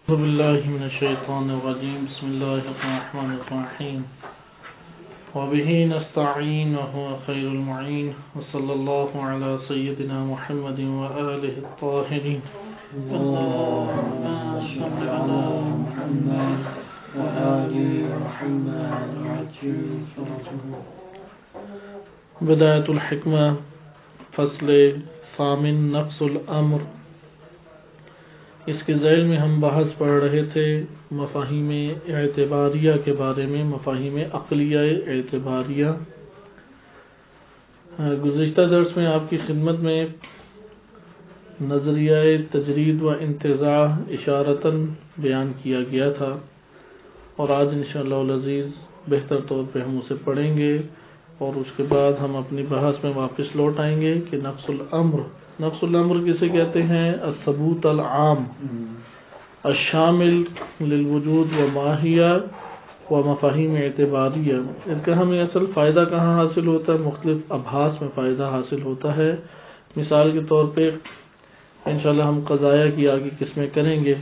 أعوذ بالله من الشيطان الرجيم بسم الله الرحمن الرحيم وبه نستعين وهو خير المعين وصلى الله على سيدنا محمد وآله الطاهرين اللهم صل على محمد وآل محمد بداية الحكمة فصل ثامن نقص الأمر. اس کے ذیل میں ہم بحث پڑھ رہے تھے مفاہیم اعتباریہ کے بارے میں، مفاہیم عقلیہ اعتباریہ. گزشتہ درس میں آپ کی خدمت میں نظریہ تجرید و انتزاع اشارتاً بیان کیا گیا تھا، اور آج انشاءاللہ العزیز بہتر طور پہ ہم اسے پڑھیں گے، اور اس کے بعد ہم اپنی بحث میں واپس لوٹ آئیں گے کہ نقص الامر کسے کہتے ہیں؟ الثبوت العام الشامل للوجود و ماہیہ و مفاہیم اعتباریہ. ان کا ہمیں اصل فائدہ کہاں حاصل ہوتا ہے؟ مختلف ابحاث میں فائدہ حاصل ہوتا ہے. مثال کے طور پہ انشاءاللہ ہم قضایا کی آگے قسمیں کریں گے.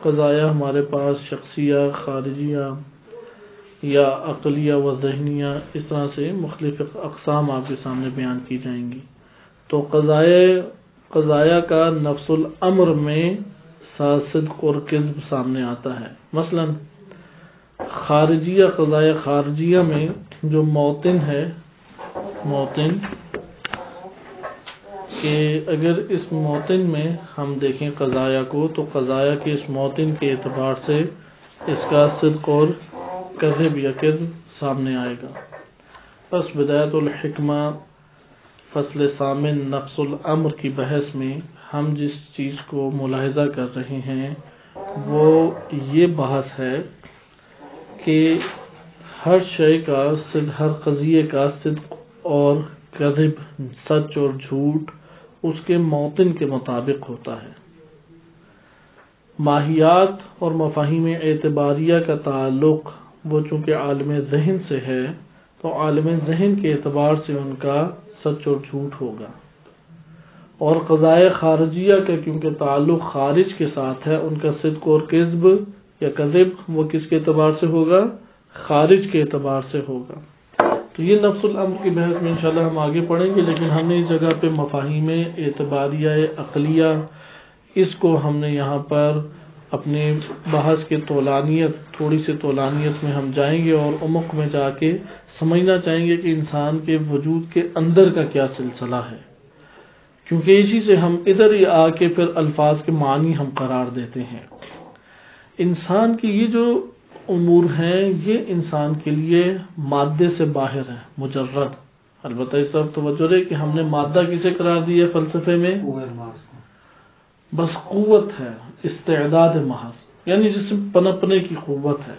قضایا ہمارے پاس شخصیہ، خارجیہ یا عقلیہ و ذہنیہ، اس طرح سے مختلف اقسام آپ کے سامنے بیان کی جائیں گی. تو قضایا کا نفس الامر میں صدق اور کذب سامنے آتا ہے. مثلا خارجیہ، قضایا خارجیہ میں جو موطن ہے، موطن کہ اگر اس موطن میں ہم دیکھیں قضایا کو، تو قضایا کے اس موطن کے اعتبار سے اس کا صدق اور کذب یا کذب سامنے آئے گا. پس بدایت الحکمہ فصل ثامن نقص الامر کی بحث میں ہم جس چیز کو ملاحظہ کر رہے ہیں وہ یہ بحث ہے کہ ہر شے کا صدق، ہر قضیے کا صدق اور کذب، سچ اور جھوٹ اس کے موطن کے مطابق ہوتا ہے. ماہیات اور مفاہیم اعتباریہ کا تعلق وہ چونکہ عالم ذہن سے ہے، تو عالم ذہن کے اعتبار سے ان کا سچ اور جھوٹ ہوگا، اور قضایا خارجیہ کا کیونکہ تعلق خارج کے ساتھ ہے، ان کا صدق اور کذب یا کذب وہ کس کے اعتبار سے ہوگا؟ خارج کے اعتبار سے ہوگا. تو یہ نفس الامر کی بحث میں انشاءاللہ ہم آگے پڑھیں گے، لیکن ہم نے اس جگہ پہ مفاہیم اعتباریہ عقلیہ، اس کو ہم نے یہاں پر اپنے بحث کے تھوڑی سی طولانیت میں ہم جائیں گے اور عمق میں جا کے سمجھنا چاہیں گے کہ انسان کے وجود کے اندر کا کیا سلسلہ ہے، کیونکہ اسی سے ہم ادھر ہی آ کے پھر الفاظ کے معنی ہم قرار دیتے ہیں. انسان کی یہ جو امور ہیں یہ انسان کے لیے مادے سے باہر ہے، مجرد. البتہ اس طرف توجہ ہے کہ ہم نے مادہ کسے قرار دی ہے فلسفے میں؟ بس قوت ہے، استعداد محض، یعنی جس میں پنپنے کی قوت ہے.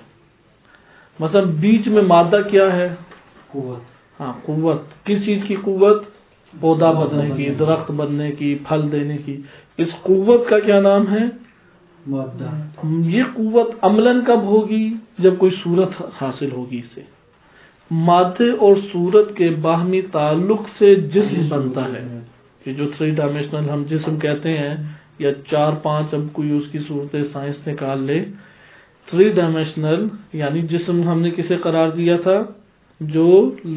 مثلا بیج میں مادہ کیا ہے؟ قوت. ہاں، قوت. کس چیز کی قوت؟ پودا بننے کی، درخت بننے کی، پھل دینے کی. اس قوت کا کیا نام ہے؟ مادہ. یہ قوت عملاً کب ہوگی؟ جب کوئی صورت حاصل ہوگی اسے. مادے اور صورت کے باہمی تعلق سے جسم بنتا ہے، کہ جو 3 ڈائمینشنل ہم جسم کہتے ہیں، یا 4-5 اب کوئی اس کی صورتیں سائنس نکال لے. 3 ڈائمینشنل یعنی جسم ہم نے کسے قرار دیا تھا؟ جو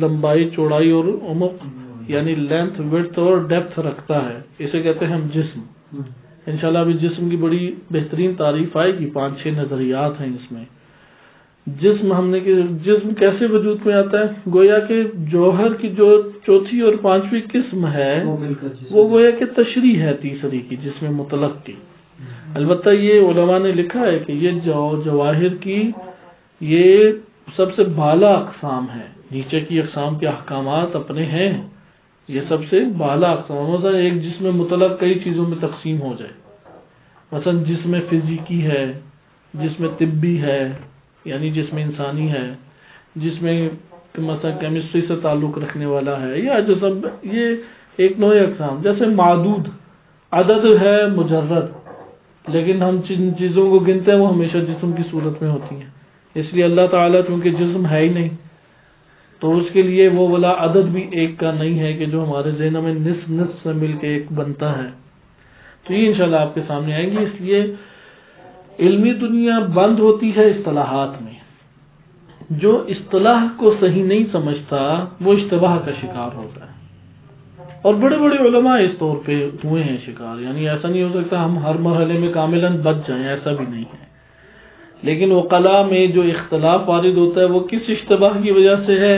لمبائی، چوڑائی اور عمق یعنی لینتھ، وڈتھ اور ڈیپتھ رکھتا ہے، اسے کہتے ہیں ہم جسم. انشاءاللہ ابھی جسم کی بڑی بہترین تعریف آئے گی، 5-6 نظریات ہیں اس میں. جسم جسم کیسے وجود میں آتا ہے؟ گویا کہ جوہر کی جو 4تھی اور 5ویں قسم ہے وہ گویا کہ تشریح ہے تیسری کی، جسم مطلق کی. البتہ یہ علماء نے لکھا ہے کہ یہ جواہر کی یہ سب سے بالا اقسام ہے. نیچے کی اقسام کے احکامات اپنے ہیں، یہ سب سے بالا اقسام. مثلا ایک جسم مطلق کئی چیزوں میں تقسیم ہو جائے، مثلا جسم فزیکی ہے، جسم طبی ہے یعنی جسم انسانی ہے، جسم مثلا کیمسٹری سے تعلق رکھنے والا ہے، یا جسم، یہ ایک نوع اقسام. جیسے معدود عدد ہے مجرد، لیکن ہم جن چیزوں کو گنتے ہیں وہ ہمیشہ جسم کی صورت میں ہوتی ہیں. اس لیے اللہ تعالیٰ چونکہ جسم ہے ہی نہیں، تو اس کے لیے وہ والا عدد بھی ایک کا نہیں ہے کہ جو ہمارے ذہن میں نصف سے مل کے ایک بنتا ہے. تو یہ انشاءاللہ آپ کے سامنے آئیں گی. اس لیے علمی دنیا بند ہوتی ہے اصطلاحات میں. جو اصطلاح کو صحیح نہیں سمجھتا وہ اشتباہ کا شکار ہوتا ہے، اور بڑے بڑے علماء اس طور پہ ہوئے ہیں شکار. یعنی ایسا نہیں ہو سکتا ہم ہر مرحلے میں کاملاً بچ جائیں، ایسا بھی نہیں ہے. لیکن وقلاء میں جو اختلاف وارد ہوتا ہے وہ کس اشتباہ کی وجہ سے ہے؟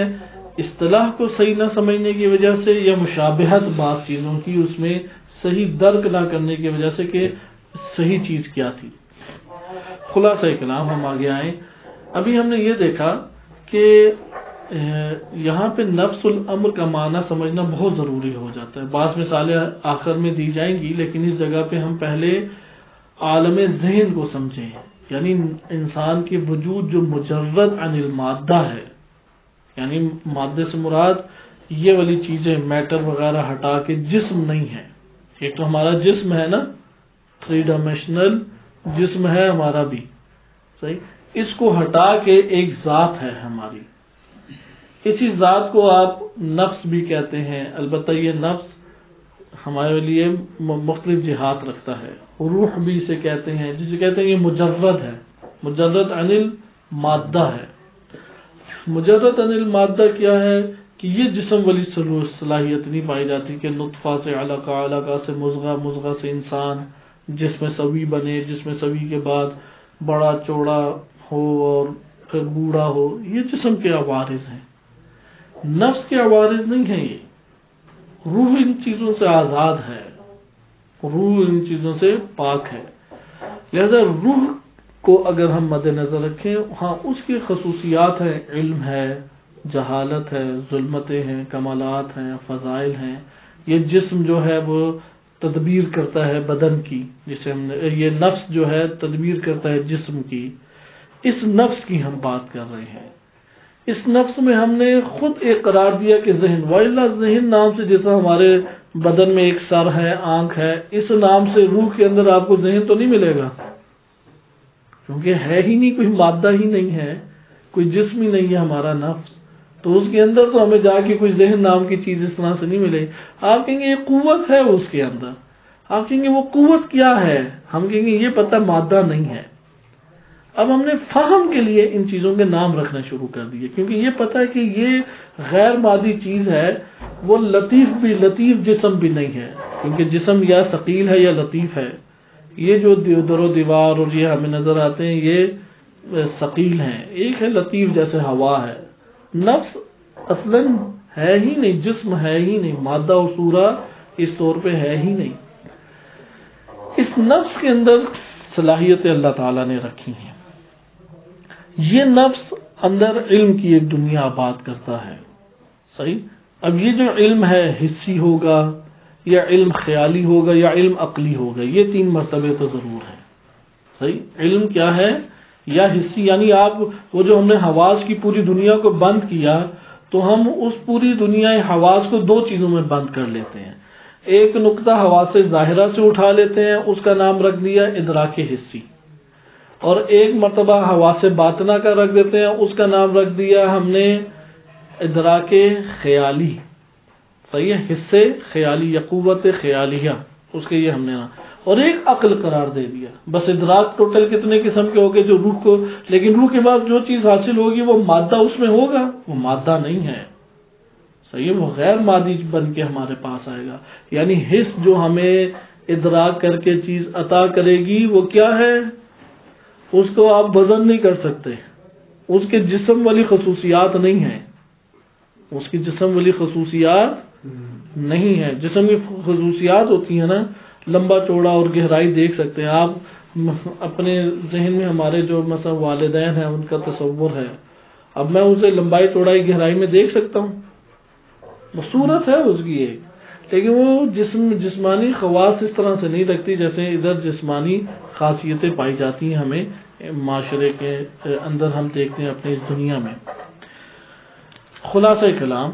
اصطلاح کو صحیح نہ سمجھنے کی وجہ سے، یا مشابہت بعض چیزوں کی اس میں صحیح درک نہ کرنے کی وجہ سے کہ صحیح چیز کیا تھی. خلاصہ کلام ہم آگے آئیں. ابھی ہم نے یہ دیکھا کہ یہاں پہ نفس الامر کا معنی سمجھنا بہت ضروری ہو جاتا ہے. بعض مثالیں آخر میں دی جائیں گی، لیکن اس جگہ پہ ہم پہلے عالم ذہن کو سمجھیں. یعنی انسان کے وجود جو مجرد عن المادہ ہے، یعنی مادے سے مراد یہ والی چیزیں میٹر وغیرہ ہٹا کے جسم نہیں ہے. ایک تو ہمارا جسم ہے نا، 3 ڈائمینشنل جسم ہے ہمارا بھی، صحیح. اس کو ہٹا کے ایک ذات ہے ہماری. اسی ذات کو آپ نفس بھی کہتے ہیں. البتہ یہ نفس ہمارے لیے مختلف جہات رکھتا ہے. روح بھی اسے کہتے ہیں، جسے کہتے ہیں یہ مجرد ہے، مجرد عن المادہ ہے. مجرد عن المادہ کیا ہے کہ یہ جسم والی صلاحیت نہیں پائی جاتی کہ نطفہ سے علقہ، علقہ سے مضغہ، مضغہ سے انسان، جس میں سوی بنے، جس میں سوی کے بعد بڑا چوڑا ہو اور پھر بوڑھا ہو. یہ جسم کے عوارض ہیں، نفس کے عوارض نہیں ہیں. یہ روح ان چیزوں سے آزاد ہے، روح ان چیزوں سے پاک ہے. لہذا روح کو اگر ہم مد نظر رکھیں، ہاں اس کی خصوصیات ہیں، علم ہے، جہالت ہے، ظلمتیں ہیں، کمالات ہیں، فضائل ہیں. یہ جسم جو ہے وہ تدبیر کرتا ہے بدن کی، جسے ہم نے یہ نفس جو ہے تدبیر کرتا ہے جسم کی. اس نفس کی ہم بات کر رہے ہیں. اس نفس میں ہم نے خود ایک قرار دیا کہ ذہن، وَإِلَّا ذہن نام سے جیسا ہمارے بدن میں ایک سر ہے، آنکھ ہے، اس نام سے روح کے اندر آپ کو ذہن تو نہیں ملے گا، کیونکہ ہے ہی نہیں، کوئی مادہ ہی نہیں ہے، کوئی جسم ہی نہیں ہے ہمارا نفس. تو اس کے اندر تو ہمیں جا کے کوئی ذہن نام کی چیز اس طرح سے نہیں ملے. آپ کہیں گے یہ قوت ہے اس کے اندر، آپ کہیں گے وہ قوت کیا ہے، ہم کہیں گے یہ پتہ مادہ نہیں ہے. اب ہم نے فہم کے لیے ان چیزوں کے نام رکھنا شروع کر دیے، کیونکہ یہ پتہ ہے کہ یہ غیر مادی چیز ہے. وہ لطیف بھی، لطیف جسم بھی نہیں ہے، کیونکہ جسم یا ثقیل ہے یا لطیف ہے. یہ جو در و دیوار اور یہ ہمیں نظر آتے ہیں یہ ثقیل ہیں، ایک ہے لطیف جیسے ہوا ہے. نفس اصلاً ہے ہی نہیں، جسم ہے ہی نہیں، مادہ اور صورہ اس طور پہ ہے ہی نہیں. اس نفس کے اندر صلاحیتیں اللہ تعالیٰ نے رکھی ہیں. یہ نفس اندر علم کی ایک دنیا آباد کرتا ہے، صحیح. اب یہ جو علم ہے حسی ہوگا یا علم خیالی ہوگا یا علم عقلی ہوگا، یہ 3 مرتبے تو ضرور ہیں، صحیح. علم کیا ہے؟ یا حسی، یعنی آپ وہ جو ہم نے حواس کی پوری دنیا کو بند کیا، تو ہم اس پوری دنیا حواس کو 2 چیزوں میں بند کر لیتے ہیں. ایک نقطہ حواس ظاہرہ سے اٹھا لیتے ہیں، اس کا نام رکھ دیا ادراک حسی، اور ایک مرتبہ حواس باطنہ کا رکھ دیتے ہیں، اس کا نام رکھ دیا ہم نے ادراک خیالی، صحیح ہے، حصے خیالی یا قوت خیالیہ، اس کے یہ ہم نے اور ایک عقل قرار دے دیا. بس ادراک ٹوٹل کتنے قسم کے ہو گئے جو روح کو، لیکن روح کے بعد جو چیز حاصل ہوگی وہ مادہ اس میں ہوگا، وہ مادہ نہیں ہے، صحیح ہے، وہ غیر مادی بن کے ہمارے پاس آئے گا. یعنی حس جو ہمیں ادراک کر کے چیز عطا کرے گی وہ کیا ہے؟ اس کو آپ وزن نہیں کر سکتے، اس کے جسم والی خصوصیات نہیں ہیں، اس کی جسم والی خصوصیات نہیں ہے. جسم کی خصوصیات ہوتی ہیں نا، لمبا چوڑا اور گہرائی دیکھ سکتے ہیں آپ اپنے ذہن میں. ہمارے جو مثلا والدین ہیں ان کا تصور ہے، اب میں اسے لمبائی چوڑائی گہرائی میں دیکھ سکتا ہوں، وہ صورت ہے اس کی ایک، لیکن وہ جسمانی خواص اس طرح سے نہیں رکھتی جیسے ادھر جسمانی خاصیتیں پائی جاتی ہیں ہمیں معاشرے کے اندر، ہم دیکھتے ہیں اپنی اس دنیا میں. خلاصہ کلام،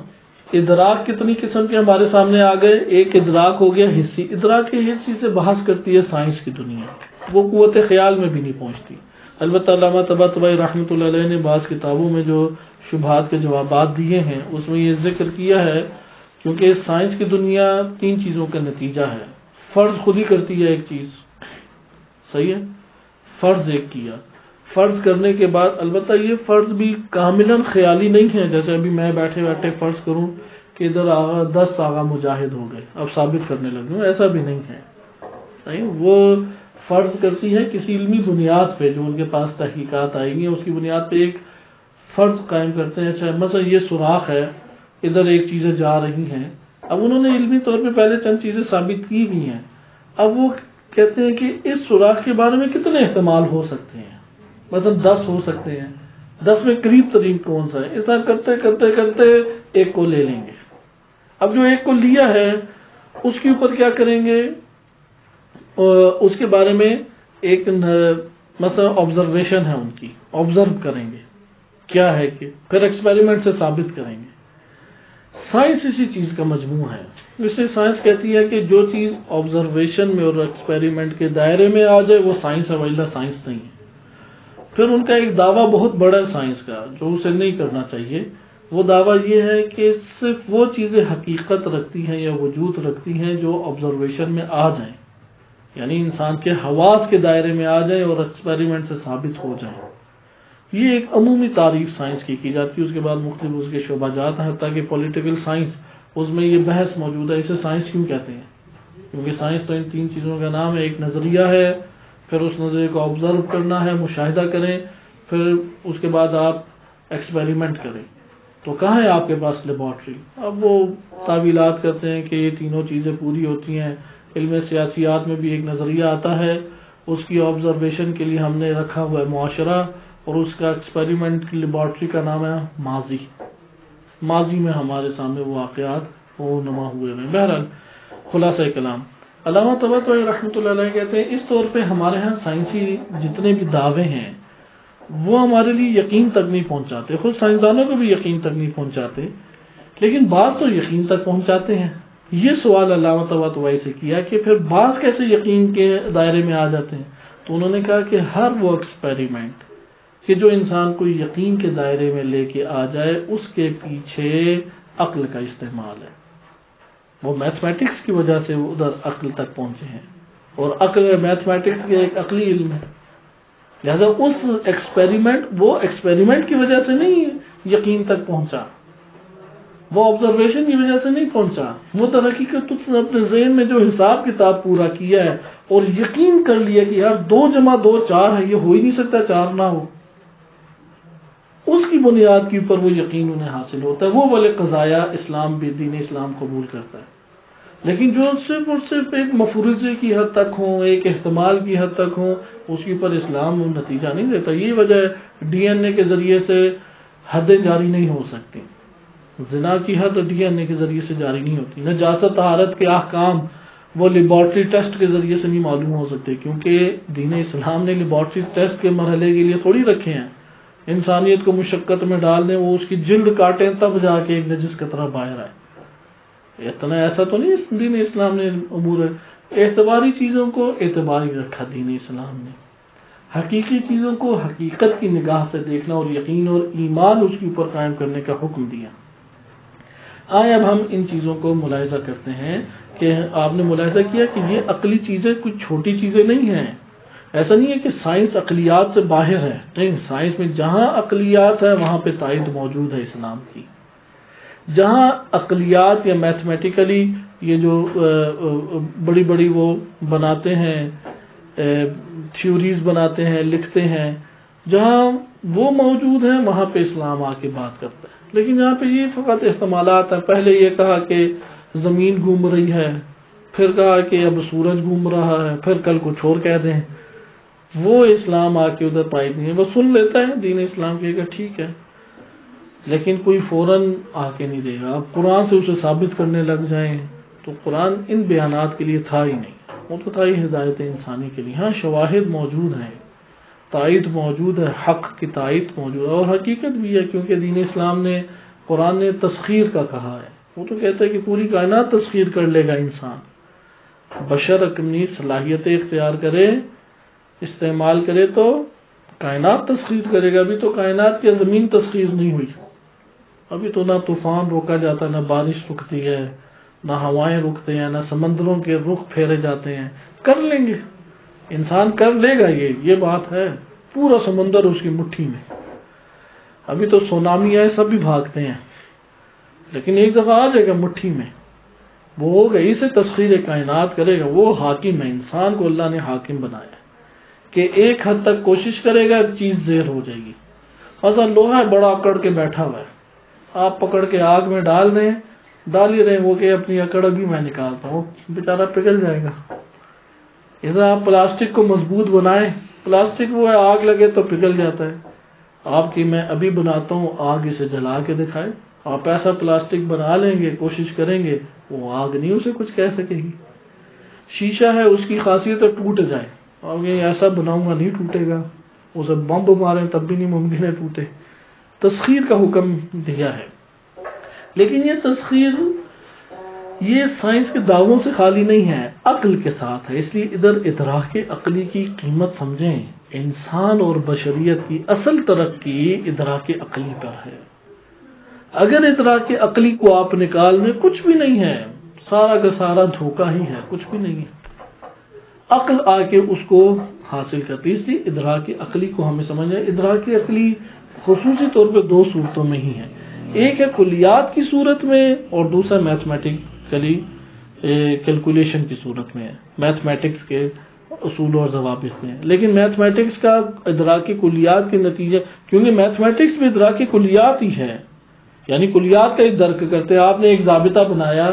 ادراک کتنی قسم کے ہمارے سامنے آ گئے. ایک ادراک ہو گیا حسی. ادراک کے حسی سے بحث کرتی ہے سائنس کی دنیا، وہ قوت خیال میں بھی نہیں پہنچتی. البتہ علامہ طباطبائی رحمۃ اللہ علیہ نے بعض کتابوں میں جو شبہات کے جوابات دیے ہیں اس میں یہ ذکر کیا ہے، کیونکہ سائنس کی دنیا 3 چیزوں کا نتیجہ ہے. فرض خود ہی کرتی ہے ایک چیز، صحیح ہے، فرض ایک کیا، فرض کرنے کے بعد البتہ یہ فرض بھی کاملاً خیالی نہیں ہے، جیسے ابھی میں بیٹھے بیٹھے فرض کروں کہ ادھر آغا 10 آغا مجاہد ہو گئے، اب ثابت کرنے لگوں، ایسا بھی نہیں ہے صحیح۔ وہ فرض کرتی ہے کسی علمی بنیاد پہ، جو ان کے پاس تحقیقات آئیں گی اس کی بنیاد پہ ایک فرض قائم کرتے ہیں۔ اچھا مثلا یہ سوراخ ہے، ادھر ایک چیزیں جا رہی ہیں، اب انہوں نے علمی طور پہ پہلے چند چیزیں ثابت کی ہوئی ہیں، اب وہ کہتے ہیں کہ اس سوراخ کے بارے میں کتنے احتمال ہو سکتے ہیں، مثلا 10 ہو سکتے ہیں، 10 میں قریب ترین کون سا ہے، ایسا کرتے کرتے کرتے ایک کو لے لیں گے۔ اب جو ایک کو لیا ہے اس کے اوپر کیا کریں گے، اس کے بارے میں ایک مثلا آبزرویشن ہے ان کی، آبزرو کریں گے کیا ہے، کہ پھر ایکسپیریمنٹ سے ثابت کریں گے۔ سائنس اسی چیز کا مجموعہ ہے، اس سے سائنس کہتی ہے کہ جو چیز آبزرویشن میں اور ایکسپیریمنٹ کے دائرے میں آ جائے وہ سائنس ہے، ولا سائنس نہیں ہے۔ پھر ان کا ایک دعویٰ بہت بڑا ہے سائنس کا، جو اسے نہیں کرنا چاہیے، وہ دعویٰ یہ ہے کہ صرف وہ چیزیں حقیقت رکھتی ہیں یا وجود رکھتی ہیں جو آبزرویشن میں آ جائیں، یعنی انسان کے حواس کے دائرے میں آ جائیں اور ایکسپیریمنٹ سے ثابت ہو جائیں۔ یہ ایک عمومی تعریف سائنس کی جاتی ہے، اس کے بعد مختلف اس کے شعبہ جات ہیں، حتیٰ کہ پولیٹیکل سائنس، اس میں یہ بحث موجود ہے اسے سائنس کیوں کہتے ہیں، کیونکہ سائنس تو ان 3 چیزوں کا نام ہے، ایک نظریہ ہے، پھر اس نظریے کو آبزرو کرنا ہے، مشاہدہ کریں، پھر اس کے بعد آپ ایکسپیریمنٹ کریں۔ تو کہاں ہے آپ کے پاس لیبارٹری؟ اب وہ تعویلات کرتے ہیں کہ یہ تینوں چیزیں پوری ہوتی ہیں۔ علم سیاسیات میں بھی ایک نظریہ آتا ہے، اس کی آبزرویشن کے لیے ہم نے رکھا ہوا ہے معاشرہ، اور اس کا ایکسپیریمنٹ کی لیبارٹری کا نام ہے ماضی۔ ماضی میں ہمارے سامنے وہ واقعات وہ نما ہوئے ہیں۔ بہرحال خلاصہ کلام، علامہ طباطبائی رحمۃ اللہ علیہ کہتے ہیں اس طور پہ ہمارے ہاں سائنسی جتنے بھی دعوے ہیں وہ ہمارے لیے یقین تک نہیں پہنچاتے، خود سائنسدانوں کو بھی یقین تک نہیں پہنچاتے، لیکن بعض تو یقین تک پہنچاتے ہیں۔ یہ سوال علامہ طباطبائی سے کیا کہ پھر بعض کیسے یقین کے دائرے میں آ جاتے ہیں، تو انہوں نے کہا کہ ہر وہ ایکسپیریمنٹ کہ جو انسان کو یقین کے دائرے میں لے کے آ جائے اس کے پیچھے عقل کا استعمال ہے۔ وہ میتھمیٹکس کی وجہ سے وہ ادھر عقل تک پہنچے ہیں، اور عقل میتھمیٹکس ایک عقلی علم ہے، لہذا اس وہ ایکسپیریمنٹ کی وجہ سے نہیں یقین تک پہنچا، وہ آبزرویشن کی وجہ سے نہیں پہنچا، وہ در حقیقت اس نے اپنے ذہن میں جو حساب کتاب پورا کیا ہے اور یقین کر لیا کہ یار 2 + 2 4 ہے، یہ ہو ہی نہیں سکتا 4 نہ ہو، اس کی بنیاد کے اوپر وہ یقین انہیں حاصل ہوتا ہے، وہ والے قضایا اسلام بھی دین اسلام قبول کرتا ہے۔ لیکن جو صرف اور صرف ایک مفروضے کی حد تک ہوں، ایک احتمال کی حد تک ہوں، اس کے اوپر اسلام نتیجہ نہیں دیتا۔ یہی وجہ ہے DNA کے ذریعے سے حدیں جاری نہیں ہو سکتی، زنا کی حد DNA کے ذریعے سے جاری نہیں ہوتی، نجاست طہارت کے احکام وہ لیبارٹری ٹیسٹ کے ذریعے سے نہیں معلوم ہو سکتے، کیونکہ دین اسلام نے لیبارٹری ٹیسٹ کے مرحلے کے لیے تھوڑی رکھے ہیں، انسانیت کو مشقت میں ڈال دیں، وہ اس کی جلد کاٹیں تب جا کے ایک نجس قطرہ باہر آئے۔ اتنا ایسا تو نہیں دین اسلام نے امور اعتباری چیزوں کو اعتباری رکھا، دین اسلام نے حقیقی چیزوں کو حقیقت کی نگاہ سے دیکھنا اور یقین اور ایمان اس کے اوپر قائم کرنے کا حکم دیا۔ آئے اب ہم ان چیزوں کو ملاحظہ کرتے ہیں کہ آپ نے ملاحظہ کیا کہ یہ عقلی چیزیں کچھ چھوٹی چیزیں نہیں ہیں۔ ایسا نہیں ہے کہ سائنس عقلیات سے باہر ہے، نہیں، سائنس میں جہاں عقلیات ہے وہاں پہ تائید موجود ہے اسلام کی۔ جہاں عقلیات یا میتھمیٹیکلی یہ جو بڑی بڑی وہ بناتے ہیں تھیوریز بناتے ہیں، لکھتے ہیں، جہاں وہ موجود ہیں وہاں پہ اسلام آ کے بات کرتا ہے۔ لیکن یہاں پہ یہ فقط احتمالات ہیں، پہلے یہ کہا کہ زمین گھوم رہی ہے، پھر کہا کہ اب سورج گھوم رہا ہے، پھر کل کچھ اور کہہ دیں، وہ اسلام آ کے ادھر پائی نہیں ہے۔ وہ سن لیتا ہے دین اسلام کہے گا ٹھیک ہے، لیکن کوئی فوراً آ کے نہیں دے گا۔ اب قرآن سے اسے ثابت کرنے لگ جائیں تو قرآن ان بیانات کے لیے تھا ہی نہیں، وہ تو تھا ہی ہدایت انسانی کے لیے۔ ہاں شواہد موجود ہیں، تائید موجود ہے، حق کی تائید موجود ہے، اور حقیقت بھی ہے، کیونکہ دین اسلام نے قرآن نے تسخیر کا کہا ہے، وہ تو کہتا ہے کہ پوری کائنات تسخیر کر لے گا انسان، بشر اپنی صلاحیتیں اختیار کرے، استعمال کرے تو کائنات تسخیر کرے گا۔ ابھی تو کائنات کی زمین تسخیر نہیں ہوئی، ابھی تو نہ طوفان روکا جاتا، نہ بارش رکتی ہے، نہ ہوائیں رکتے ہیں، نہ سمندروں کے رخ پھیرے جاتے ہیں، کر لیں گے انسان کر لے گا یہ بات ہے، پورا سمندر اس کی مٹھی میں. ابھی تو سونامی آئے سب بھی بھاگتے ہیں، لیکن ایک دفعہ آ جائے گا مٹھی میں، وہ ہوگا، اسے تسخیر کائنات کرے گا. وہ حاکم ہے، انسان کو اللہ نے حاکم بنایا کہ ایک حد تک کوشش کرے گا چیز زہر ہو جائے گی. ایسا لوہا بڑا اکڑ کے بیٹھا ہوا ہے، آپ پکڑ کے آگ میں ڈال دیں، ڈال ہی رہے وہ کہ اپنی اکڑ بھی میں نکالتا ہوں، بیچارہ پگھل جائے گا. ایسا آپ پلاسٹک کو مضبوط بنائیں، پلاسٹک وہ ہے آگ لگے تو پگھل جاتا ہے. آپ کی میں ابھی بناتا ہوں، آگ اسے جلا کے دکھائے. آپ ایسا پلاسٹک بنا لیں گے، کوشش کریں گے، وہ آگ نہیں اسے کچھ کہہ سکے گی. شیشہ ہے، اس کی خاصیت ہے ٹوٹ جائے، اور یہ ایسا بناؤں گا نہیں ٹوٹے گا، اسے بمب ماریں تب بھی نہیں ممکن ہے ٹوٹے. تسخیر کا حکم دیا ہے. لیکن یہ تسخیر یہ سائنس کے دعووں سے خالی نہیں ہے، عقل کے ساتھ ہے. اس لیے ادھر ادراک عقلی کی قیمت سمجھیں. انسان اور بشریت کی اصل ترقی ادراک عقلی پر ہے. اگر ادراک عقلی کو آپ نکال دیں کچھ بھی نہیں ہے، سارا کا سارا دھوکہ ہی ہے، کچھ بھی نہیں ہے. عقل آ کے اس کو حاصل کرتی. اس لیے ادراک عقلی کو ہمیں سمجھنا ہے. ادراک عقلی خصوصی طور پہ دو صورتوں میں ہی ہے، ایک ہے کلیات کی صورت میں اور دوسرا میتھمیٹیکلی کیلکولیشن کی صورت میں ہے، میتھمیٹکس کے اصول اور ضوابط میں. لیکن میتھمیٹکس کا ادراک کلیات کے نتیجے، کیونکہ میتھمیٹکس بھی ادراک کلیات ہی ہے، یعنی کلیات کا ہی درک کرتے ہیں. آپ نے ایک ضابطہ بنایا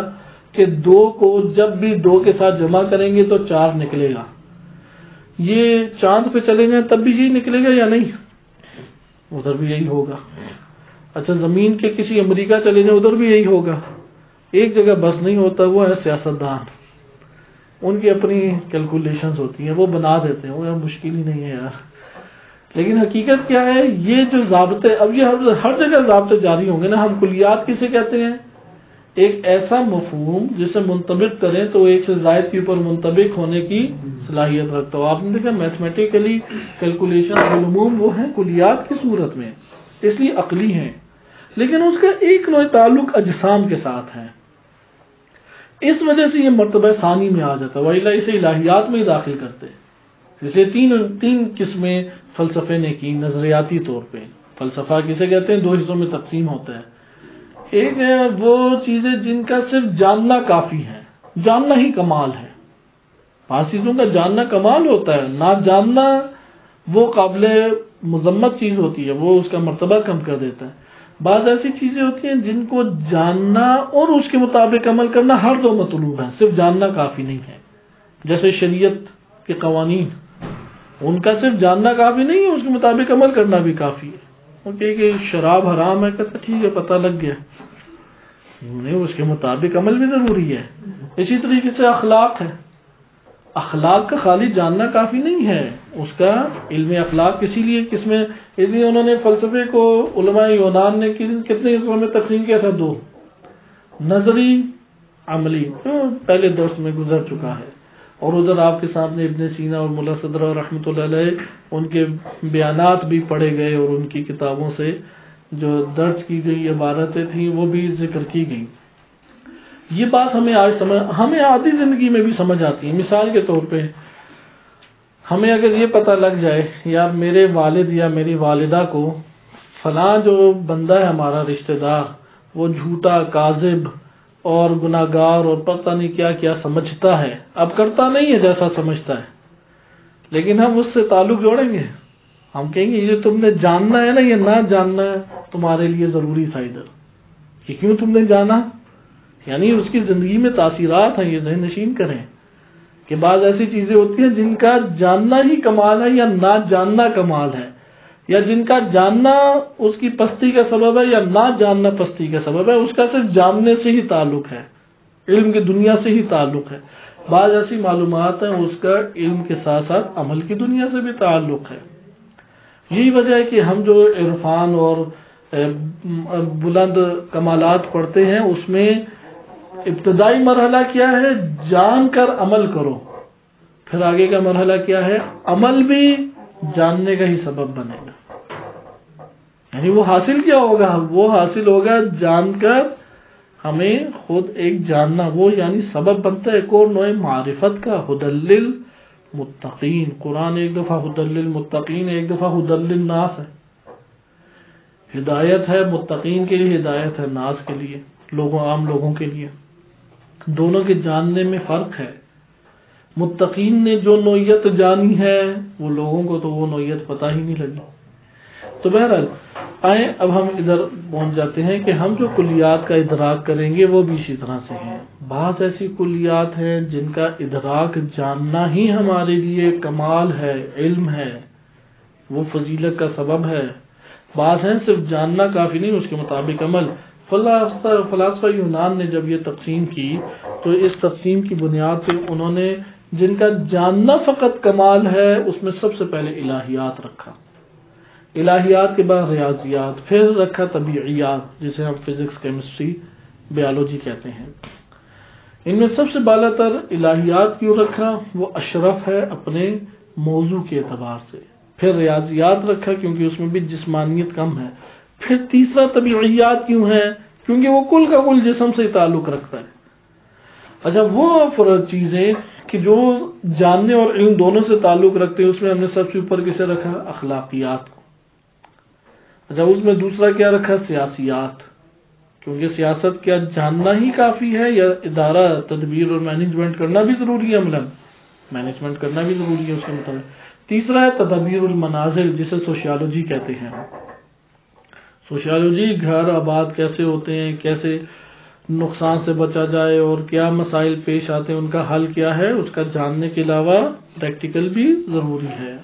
کہ 2 کو جب بھی 2 کے ساتھ جمع کریں گے تو 4 نکلے گا. یہ چاند پہ چلے جائیں تب بھی یہی نکلے گا یا نہیں؟ ادھر بھی یہی ہوگا. اچھا زمین کے کسی امریکہ چلے جائیں ادھر بھی یہی ہوگا. ایک جگہ بس نہیں ہوتا، وہ ہے سیاستدان، ان کی اپنی کیلکولیشنز ہوتی ہیں، وہ بنا دیتے ہیں، وہ مشکل ہی نہیں ہے یار. لیکن حقیقت کیا ہے، یہ جو ضابطے اب یہ ہر جگہ ضابطے جاری ہوں گے نا. ہم کلیات کسے کہتے ہیں؟ ایک ایسا مفہوم جسے منطبق کریں تو ایک سے زائد کے اوپر منطبق ہونے کی صلاحیت رکھتا ہو. آپ نے دیکھا میتھمیٹیکلی کیلکولیشن بالعموم وہ ہیں کلیات کی صورت میں، اس لیے عقلی ہیں. لیکن اس کا ایک نوع تعلق اجسام کے ساتھ ہے، اس وجہ سے یہ مرتبہ ثانی میں آ جاتا ہے، وإلا اسے الہیات میں ہی داخل کرتے. اس لیے تین قسمیں فلسفے نے کی نظریاتی طور پہ. فلسفہ کسے کہتے ہیں؟ 2 حصوں میں تقسیم ہوتا ہے. ایک ہے وہ چیزیں جن کا صرف جاننا کافی ہے، جاننا ہی کمال ہے. 5 چیزوں کا جاننا کمال ہوتا ہے، نہ جاننا وہ قابل مذمت چیز ہوتی ہے، وہ اس کا مرتبہ کم کر دیتا ہے. بعض ایسی چیزیں ہوتی ہیں جن کو جاننا اور اس کے مطابق عمل کرنا ہر دو مطلوب ہیں، صرف جاننا کافی نہیں ہے. جیسے شریعت کے قوانین، ان کا صرف جاننا کافی نہیں ہے، اس کے مطابق عمل کرنا بھی کافی ہے. وہ کہ شراب حرام ہے، کہتا ٹھیک ہے پتہ لگ گیا، نہیں اس کے مطابق عمل بھی ضروری ہے. اسی طریقے سے اخلاق ہے، اخلاق کا خالی جاننا کافی نہیں ہے، اس کا علم اخلاق اسی لیے انہوں نے فلسفے کو علماء یونان نے کتنے حصوں میں تقسیم کیا تھا؟ 2، نظری عملی، پہلے درس میں گزر چکا ہے. اور ادھر آپ کے سامنے ابن سینا اور ملا صدرہ رحمۃ اللہ علیہ ان کے بیانات بھی پڑھے گئے اور ان کی کتابوں سے جو درج کی گئی عبارتیں تھیں وہ بھی ذکر کی گئیں. یہ بات ہمیں عادی زندگی میں بھی سمجھ آتی ہے. مثال کے طور پہ ہمیں اگر یہ پتہ لگ جائے یا میرے والد یا میری والدہ کو فلاں جو بندہ ہے ہمارا رشتہ دار وہ جھوٹا، کاذب اور گناہگار اور پتہ نہیں کیا کیا سمجھتا ہے، اب کرتا نہیں ہے جیسا سمجھتا ہے، لیکن ہم اس سے تعلق جوڑیں گے. ہم کہیں گے یہ تم نے جاننا ہے نا، یہ نہ جاننا ہے تمہارے لیے ضروری تھا ادھر، کہ کیوں تم نے جانا، یعنی اس کی زندگی میں تاثیرات ہیں. یہ ذہن نشین کریں کہ بعض ایسی چیزیں ہوتی ہیں جن کا جاننا ہی کمال ہے یا نہ جاننا کمال ہے، یا جن کا جاننا اس کی پستی کا سبب ہے یا نہ جاننا پستی کا سبب ہے. اس کا صرف جاننے سے ہی تعلق ہے، علم کی دنیا سے ہی تعلق ہے. بعض ایسی معلومات ہیں اس کا علم کے ساتھ ساتھ عمل کی دنیا سے بھی تعلق ہے. یہی وجہ ہے کہ ہم جو عرفان اور بلند کمالات پڑھتے ہیں اس میں ابتدائی مرحلہ کیا ہے؟ جان کر عمل کرو. پھر آگے کا مرحلہ کیا ہے؟ عمل بھی جاننے کا ہی سبب بنے گا. یعنی وہ حاصل کیا ہوگا؟ وہ حاصل ہوگا جان کر ہمیں خود ایک جاننا، وہ یعنی سبب بنتا ہے ایک اور نوع معرفت کا. ہدل متقین. قرآن ایک دفعہ ہدی للمتقین، ایک دفعہ ہدی للناس ہے. ہدایت ہے متقین کے لیے، ہدایت ہے ناس کے لیے، عام لوگوں کے لیے. دونوں کے جاننے میں فرق ہے. متقین نے جو نوعیت جانی ہے وہ لوگوں کو تو وہ نوعیت پتہ ہی نہیں لگی. تو بہرحال آئیں اب ہم ادھر پہنچ جاتے ہیں کہ ہم جو کلیات کا ادراک کریں گے وہ بھی اسی طرح سے ہیں. بعض ایسی کلیات ہیں جن کا ادراک جاننا ہی ہمارے لیے کمال ہے، علم ہے، وہ فضیلت کا سبب ہے. بعض ہیں صرف جاننا کافی نہیں، اس کے مطابق عمل. فلاسفہ یونان نے جب یہ تقسیم کی تو اس تقسیم کی بنیاد پہ انہوں نے جن کا جاننا فقط کمال ہے اس میں سب سے پہلے الہیات رکھا، الہیات کے بعد ریاضیات، پھر رکھا طبیعیات جسے ہم فزکس، کیمسٹری، بیالوجی کہتے ہیں. ان میں سب سے بالا تر الہیات کیوں رکھا؟ وہ اشرف ہے اپنے موضوع کے اعتبار سے. پھر ریاضیات رکھا کیونکہ اس میں بھی جسمانیت کم ہے. پھر تیسرا طبیعیات کیوں ہے؟ کیونکہ وہ کل کا کل جسم سے تعلق رکھتا ہے. اچھا وہ چیزیں کہ جو جاننے اور علم دونوں سے تعلق رکھتے ہیں، اس میں ہم نے سب سے اوپر کسے رکھا؟ اخلاقیات کو. اچھا اس میں دوسرا کیا رکھا؟ سیاسیات. کیونکہ سیاست کیا جاننا ہی کافی ہے یا ادارہ تدبیر اور مینجمنٹ کرنا بھی ضروری ہے؟ عملاً مینجمنٹ کرنا بھی ضروری ہے اس کے مطابق. تیسرا ہے تدبیر المنازل جسے سوشیالوجی کہتے ہیں. سوشیالوجی گھر آباد کیسے ہوتے ہیں، کیسے نقصان سے بچا جائے اور کیا مسائل پیش آتے ہیں، ان کا حل کیا ہے، اس کا جاننے کے علاوہ پریکٹیکل بھی ضروری ہے.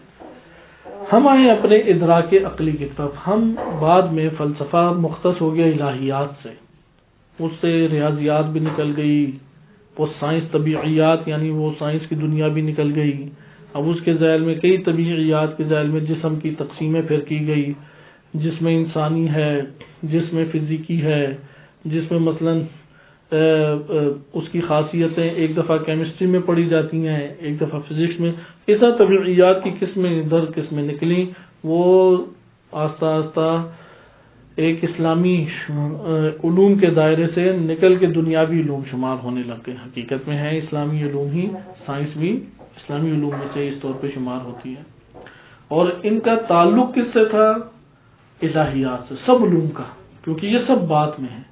ہم آئے اپنے ادراک عقلی کی طرف. ہم بعد میں فلسفہ مختص ہو گیا الہیات سے، اس سے ریاضیات بھی نکل گئی، وہ سائنس طبیعیات یعنی وہ سائنس کی دنیا بھی نکل گئی. اب اس کے ذیل میں کئی طبیعیات کے ذیل میں جسم کی تقسیمیں پھر کی گئی، جس میں انسانی ہے، جس میں فزیکی ہے، جس میں مثلا اس کی خاصیتیں ایک دفعہ کیمسٹری میں پڑھی جاتی ہیں، ایک دفعہ فزکس میں. ایسا طبیعیات کی قسمیں در قسمیں نکلیں. وہ آہستہ آہستہ ایک اسلامی علوم کے دائرے سے نکل کے دنیاوی علوم شمار ہونے لگ گئے. حقیقت میں ہے اسلامی علوم ہی، سائنس بھی اسلامی علوم میں سے اس طور پہ شمار ہوتی ہے. اور ان کا تعلق کس سے تھا؟ الہیات سے، سب علوم کا، کیونکہ یہ سب بات میں ہے.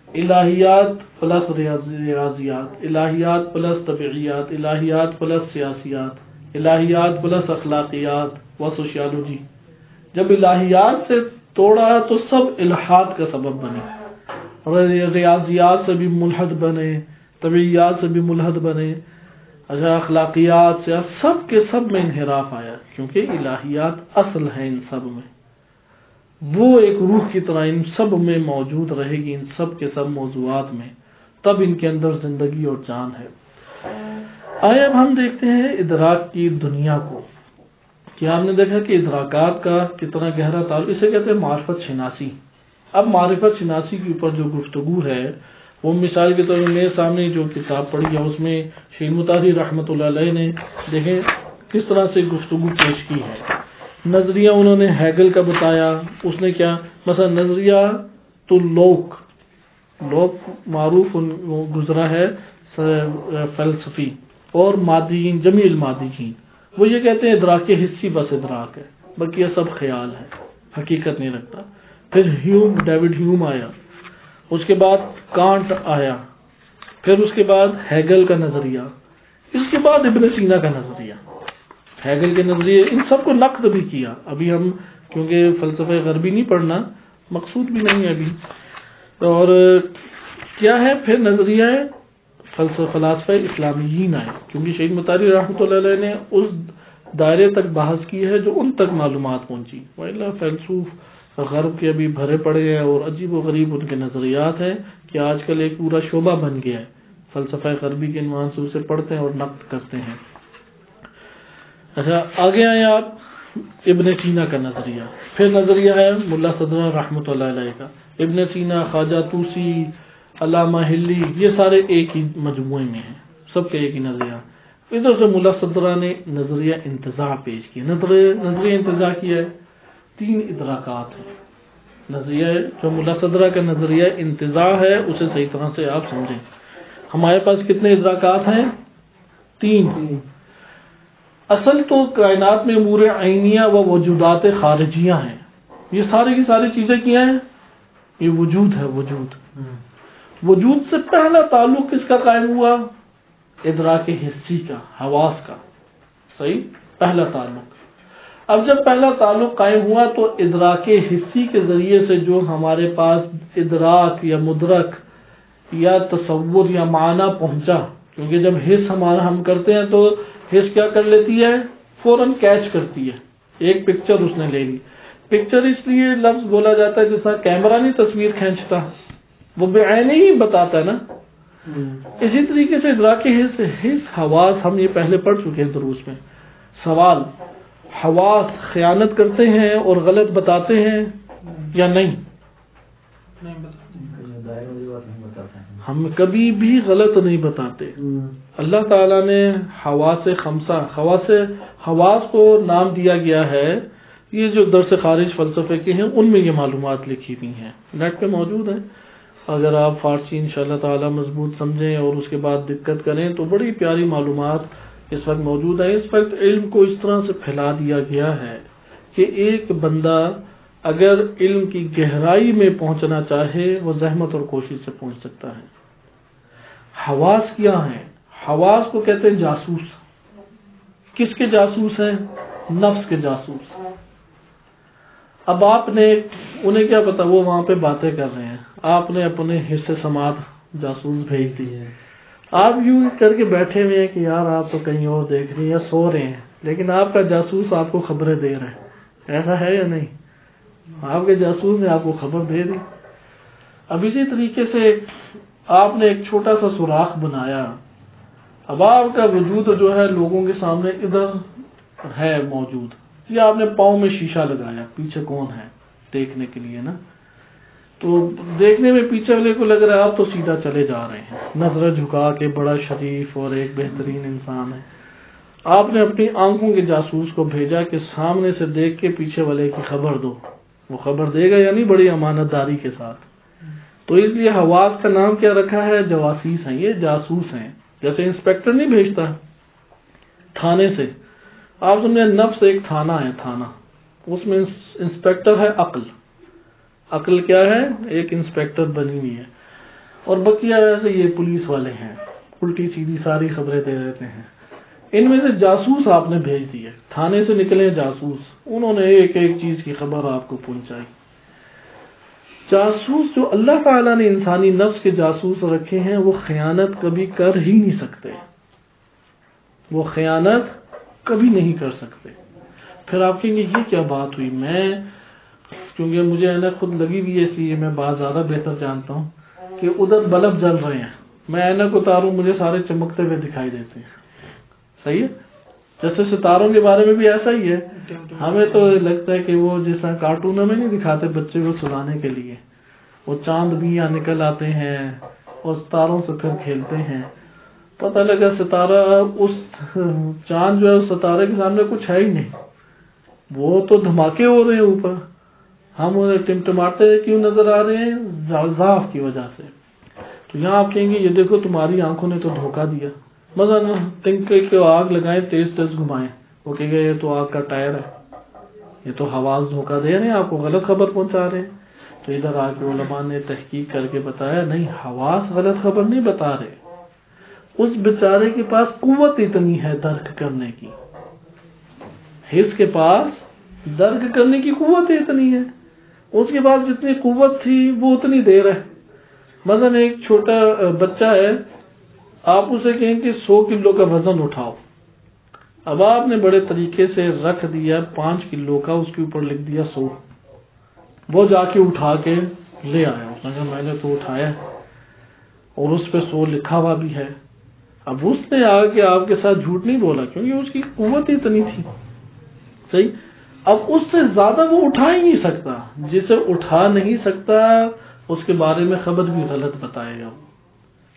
الہیات پلس ریاضیات، الہیات پلس طبیعیات، الہیات پلس سیاسیات، الہیات پلس اخلاقیات و سوشیالوجی. جب الہیات سے توڑا تو سب الحاد کا سبب بنے. ریاضیات سے بھی ملحد بنے، طبیعیات سے بھی ملحد بنے. اچھا اخلاقیات سے سب کے سب میں انحراف آیا، کیونکہ الہیات اصل ہے ان سب میں. وہ ایک روح کی طرح ان سب میں موجود رہے گی، ان سب کے سب موضوعات میں، تب ان کے اندر زندگی اور جان ہے. آئے اب ہم دیکھتے ہیں ادراک کی دنیا کو. کیا ہم نے دیکھا کہ ادراکات کا کتنا گہرا تعلق، اسے کہتے ہیں معرفت شناسی. اب معرفت شناسی کے اوپر جو گفتگو ہے وہ مثال کے طور پر میرے سامنے جو کتاب پڑھی ہے اس میں شیخ مطہری رحمۃ اللہ علیہ نے دیکھیں کس طرح سے گفتگو پیش کی ہے. نظریہ انہوں نے ہیگل کا بتایا. اس نے کیا مثلا نظریہ تو لوک معروف گزرا ہے فلسفی اور مادیین، جمیع المادیین، وہ یہ کہتے ہیں ادراک حصی بس ادراک ہے، بلکہ یہ سب خیال ہے، حقیقت نہیں رکھتا. پھر ڈیوڈ ہیوم آیا، اس کے بعد کانٹ آیا، پھر اس کے بعد ہیگل کا نظریہ، اس کے بعد ابن سینا کا نظریہ. ہیگل کے نظریے ان سب کو نقد بھی کیا. ابھی ہم کیونکہ فلسفہ غربی نہیں پڑھنا، مقصود بھی نہیں ہے ابھی. اور کیا ہے پھر نظریہ فلاسفہ اسلامیین آئے، کیونکہ شیخ مطہری رحمۃ اللہ علیہ نے اس دائرے تک بحث کی ہے جو ان تک معلومات پہنچی. وَإِلَّا فیلسوف غرب کے ابھی بھرے پڑے ہیں اور عجیب و غریب ان کے نظریات ہیں کہ آج کل ایک پورا شعبہ بن گیا ہے. فلسفہ غربی کے عنوان سے اسے پڑھتے ہیں اور نقد کرتے ہیں. اچھا آگے آئے آپ ابن سینا کا نظریہ. پھر نظریہ ہے ملا صدرہ رحمۃ اللہ علیہ کا. ابن سینا، خواجہ طوسی، علامہ ہلی، یہ سارے ایک ہی مجموعے میں ہیں، سب کا ایک ہی نظریہ. ادھر سے ملا صدرہ نے نظریہ انتزاع پیش کیا. نظریہ انتزاع کیا ہے 3 ادراکات ہیں. نظریہ جو ملا صدرہ کا نظریہ انتزاع ہے اسے صحیح طرح سے آپ سمجھیں. ہمارے پاس کتنے ادراکات ہیں؟ 3. اصل تو کائنات میں امور عینیہ و وجودات خارجیہ ہیں. یہ ساری کی ساری چیزیں کیا ہیں؟ یہ وجود ہے. وجود سے پہلا تعلق کس کا قائم ہوا؟ ادراک حسی کا، حواس کا. صحیح، پہلا تعلق. اب جب پہلا تعلق قائم ہوا تو ادراک حسی کے ذریعے سے جو ہمارے پاس ادراک یا مدرک یا تصور یا معنی پہنچا، کیونکہ جب حس ہم کرتے ہیں تو حس کیا کر لیتی ہے؟ فوراً کیچ کرتی ہے. ایک پکچر اس نے لے لی. پکچر اس لیے لفظ بولا جاتا ہے جیسا کیمرہ نہیں تصویر کھینچتا، وہ بعینہ ہی بتاتا ہے نا. اسی طریقے سے ادراک حس حواس، ہم یہ پہلے پڑھ چکے ہیں دروس میں. سوال، حواس خیانت کرتے ہیں اور غلط بتاتے ہیں یا نہیں؟ ہم کبھی بھی غلط نہیں بتاتے. اللہ تعالیٰ نے حواس خمسہ، حواس کو نام دیا گیا ہے. یہ جو درس خارج فلسفے کے ہیں ان میں یہ معلومات لکھی ہوئی ہیں، نیٹ پہ موجود ہیں. اگر آپ فارسی انشاءاللہ تعالیٰ مضبوط سمجھیں اور اس کے بعد دقت کریں تو بڑی پیاری معلومات اس وقت موجود ہے. اس وقت علم کو اس طرح سے پھیلا دیا گیا ہے کہ ایک بندہ اگر علم کی گہرائی میں پہنچنا چاہے وہ زحمت اور کوشش سے پہنچ سکتا ہے. حواس کیا ہیں؟ حواس کو کہتے ہیں جاسوس. کس کے جاسوس ہیں؟ نفس کے جاسوس. اب آپ نے انہیں کیا پتا وہ وہاں پہ باتیں کر رہے ہیں، آپ نے اپنے حصے سماعت جاسوس بھیج دی ہے. آپ یوں کر کے بیٹھے ہوئے ہیں کہ یار آپ تو کہیں اور دیکھ رہے ہیں یا سو رہے ہیں، لیکن آپ کا جاسوس آپ کو خبریں دے رہا ہے. ایسا ہے یا نہیں؟ آپ کے جاسوس نے آپ کو خبر دے دی. اب اسی طریقے سے آپ نے ایک چھوٹا سا سوراخ بنایا. اب آپ کا وجود جو ہے لوگوں کے سامنے ادھر ہے موجود، یا آپ نے پاؤں میں شیشہ لگایا، پیچھے کون ہے دیکھنے کے لیے نا. تو دیکھنے میں پیچھے والے کو لگ رہا ہے آپ تو سیدھا چلے جا رہے ہیں، نظر جھکا کے بڑا شریف اور ایک بہترین انسان ہے. آپ نے اپنی آنکھوں کے جاسوس کو بھیجا کہ سامنے سے دیکھ کے پیچھے والے کی خبر دو. وہ خبر دے گا یعنی بڑی امانت داری کے ساتھ. تو اس لیے حواس کا نام کیا رکھا ہے؟ جواسیس ہیں، یہ جاسوس ہیں. جیسے انسپیکٹر نہیں بھیجتا تھانے سے. آپ سمجھے نفس ایک تھانہ ہے، تھانہ، اس میں انسپیکٹر ہے عقل. عقل کیا ہے؟ ایک انسپیکٹر بنی ہوئی ہے. اور بقیہ ایسے یہ پولیس والے ہیں، الٹی سیدھی ساری خبریں دے دیتے ہیں. ان میں سے جاسوس آپ نے بھیج دیے، تھانے سے نکلے جاسوس، انہوں نے ایک ایک چیز کی خبر آپ کو پہنچائی. جاسوس جو اللہ تعالیٰ نے انسانی نفس کے جاسوس رکھے ہیں وہ خیانت کبھی کر ہی نہیں سکتے. وہ خیانت کبھی نہیں کر سکتے. پھر آپ کہیں گے یہ کیا بات ہوئی؟ میں کیونکہ مجھے اینک خود لگی ہوئی ہے اس لیے میں بات زیادہ بہتر جانتا ہوں کہ ادھر بلب جل رہے ہیں، میں اینک اتاروں مجھے سارے چمکتے ہوئے دکھائی دیتے ہیں. صحیح ہے؟ جیسے ستاروں کے بارے میں بھی ایسا ہی ہے. ہمیں تو لگتا ہے کہ وہ جیسا کارٹونوں میں نہیں دکھاتے بچے کو سلانے کے لیے، وہ چاند بھی یہاں نکل آتے ہیں اور ستاروں سے پھر کھیلتے ہیں. پتہ لگا ستارہ، اس چاند جو ہے اس ستارے کے سامنے کچھ ہے ہی نہیں، وہ تو دھماکے ہو رہے ہیں اوپر، ہم انہیں ٹمٹماتے کیوں نظر آ رہے ہیں؟ ضعف کی وجہ سے. تو یہاں آپ کہیں گے یہ دیکھو تمہاری آنکھوں نے تو دھوکہ دیا. مثلا تنکے کو آگ لگائیں، تیز تیز گھمائیں، وہ کہے گا یہ تو آگ کا ٹائر ہے، یہ تو حواس دھوکہ دے رہے ہیں، آپ کو غلط خبر پہنچا رہے ہیں. تو ادھر آ کے علماء نے تحقیق کر کے بتایا نہیں، حواس غلط خبر نہیں بتا رہے. اس بیچارے کے پاس قوت اتنی ہے درک کرنے کی، حس کے پاس درک کرنے کی قوت اتنی ہے، اس کے پاس جتنی قوت تھی وہ اتنی دیر ہے. مثلا ایک چھوٹا بچہ ہے، آپ اسے کہیں کہ 100 کلو کا وزن اٹھاؤ. اب آپ نے بڑے طریقے سے رکھ دیا 5 کلو کا، اس کے اوپر لکھ دیا 100. وہ جا کے اٹھا کے لے آیا، اس نے کہا میں نے تو اٹھایا اور اس پہ 100 لکھا ہوا بھی ہے. اب اس نے آ کے آپ کے ساتھ جھوٹ نہیں بولا کیونکہ اس کی قوت اتنی تھی. صحیح. اب اس سے زیادہ وہ اٹھا ہی نہیں سکتا. جسے اٹھا نہیں سکتا اس کے بارے میں خبر بھی غلط بتائے گا.